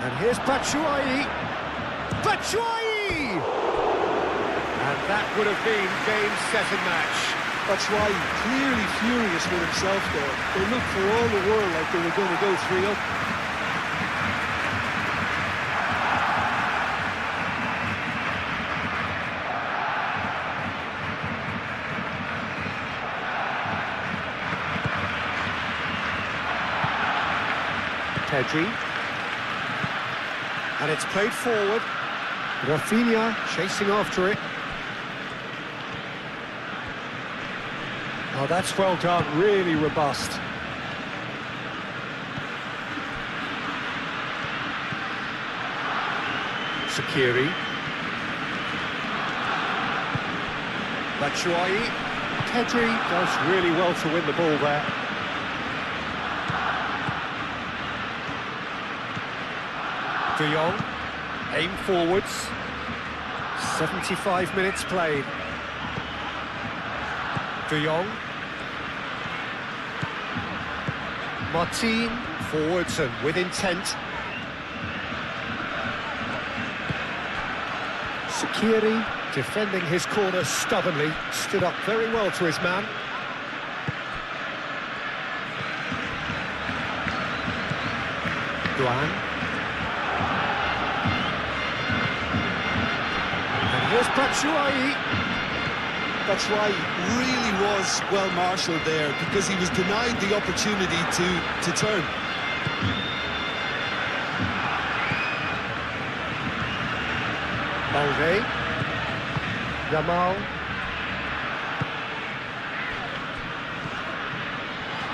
And here's Batshuayi. Batshuayi! And that would have been game, set and match. Batshuayi clearly furious with himself there. They looked for all the world like they were going to go 3-up. Pedri. And it's played forward. Rafinha chasing after it. Oh, that's well done, really robust. Shaqiri. Batshuayi. Pedri does really well to win the ball there. De Jong, aim forwards, 75 minutes played. De Jong. Martin, forwards and with intent. Shaqiri, defending his corner stubbornly, stood up very well to his man. Duan. Here's Batshuayi. Batshuayi really was well marshalled there because he was denied the opportunity to turn. Balde. Yamal.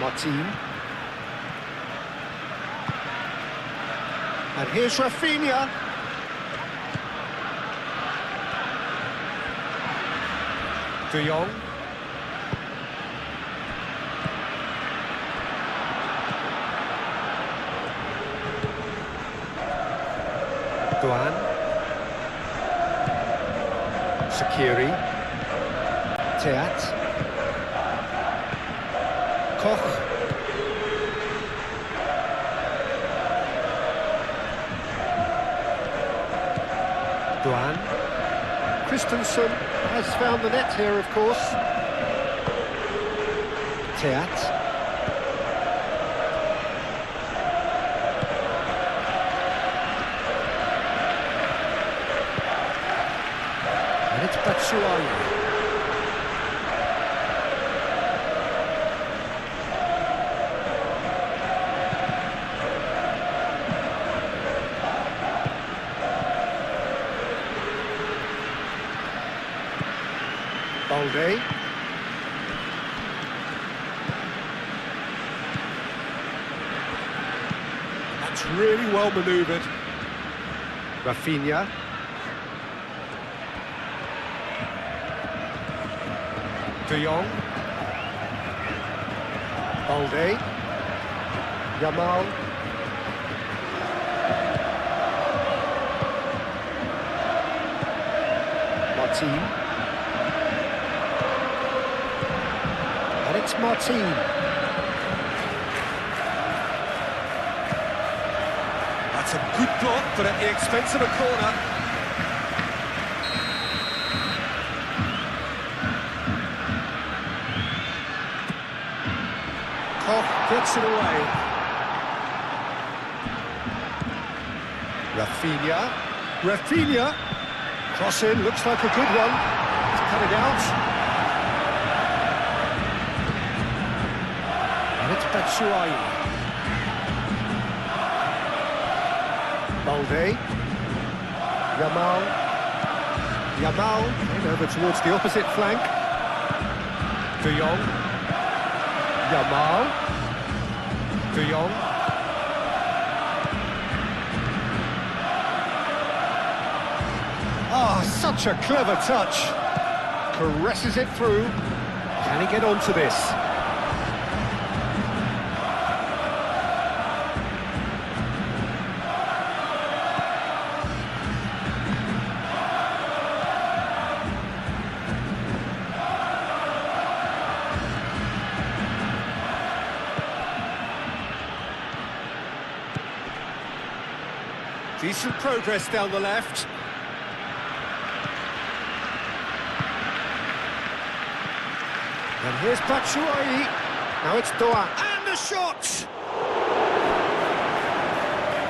Martin. And here's Rafinha. De Jong. Duan. Shaqiri. Teat. Koch. Duan. Christensen has found the net here, of course. Teat. And it's Batshuayi. Balde. It's really well manoeuvred. Rafinha. De Jong. Balde. Yamal. Martin. And it's Martin. That's a good block, but at the expense of a corner. Koch gets it away. Rafinha. Cross in, looks like a good one. He's cut it out. And it's Batshuayi. Balde. Yamal. And over towards the opposite flank. De Jong. Yamal. De Jong. Ah, such a clever touch. Caresses it through. Can he get onto this? Decent progress down the left. And here's Batshuayi. Now it's Doan. And the shot!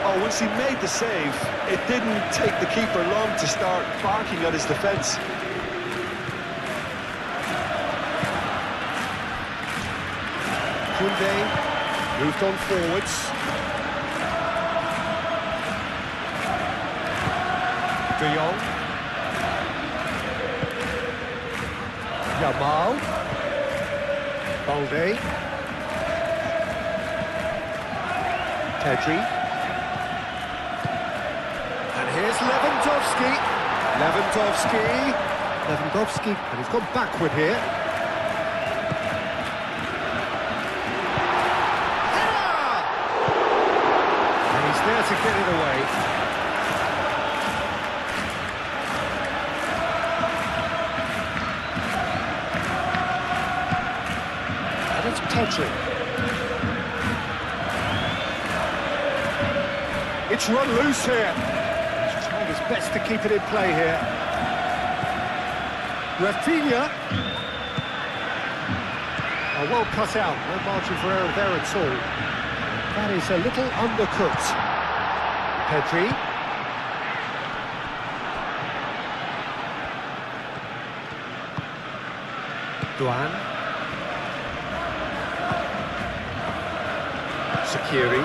Oh, once he made the save, it didn't take the keeper long to start barking at his defence. Koundé moved on forwards. De Jong. Yamal. Balde. Pedri. And here's Lewandowski. Lewandowski, and he's gone backward here. Header! And he's there to get it away. It's Pedri. It's run loose here. He's trying his best to keep it in play here. Rafinha. Oh, well cut out. No margin for error there at all. That is a little undercooked. Pedri. Doan. Sakiri.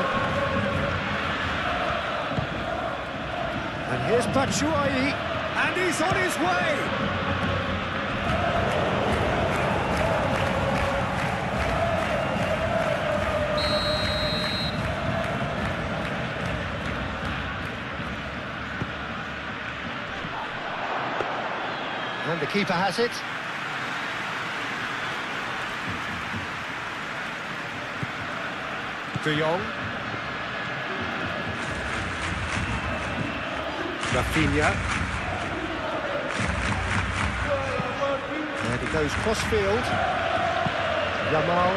And here's Batshuayi, and he's on his way! And the keeper has it. De Jong. Rafinha. And he goes cross-field. Yamal.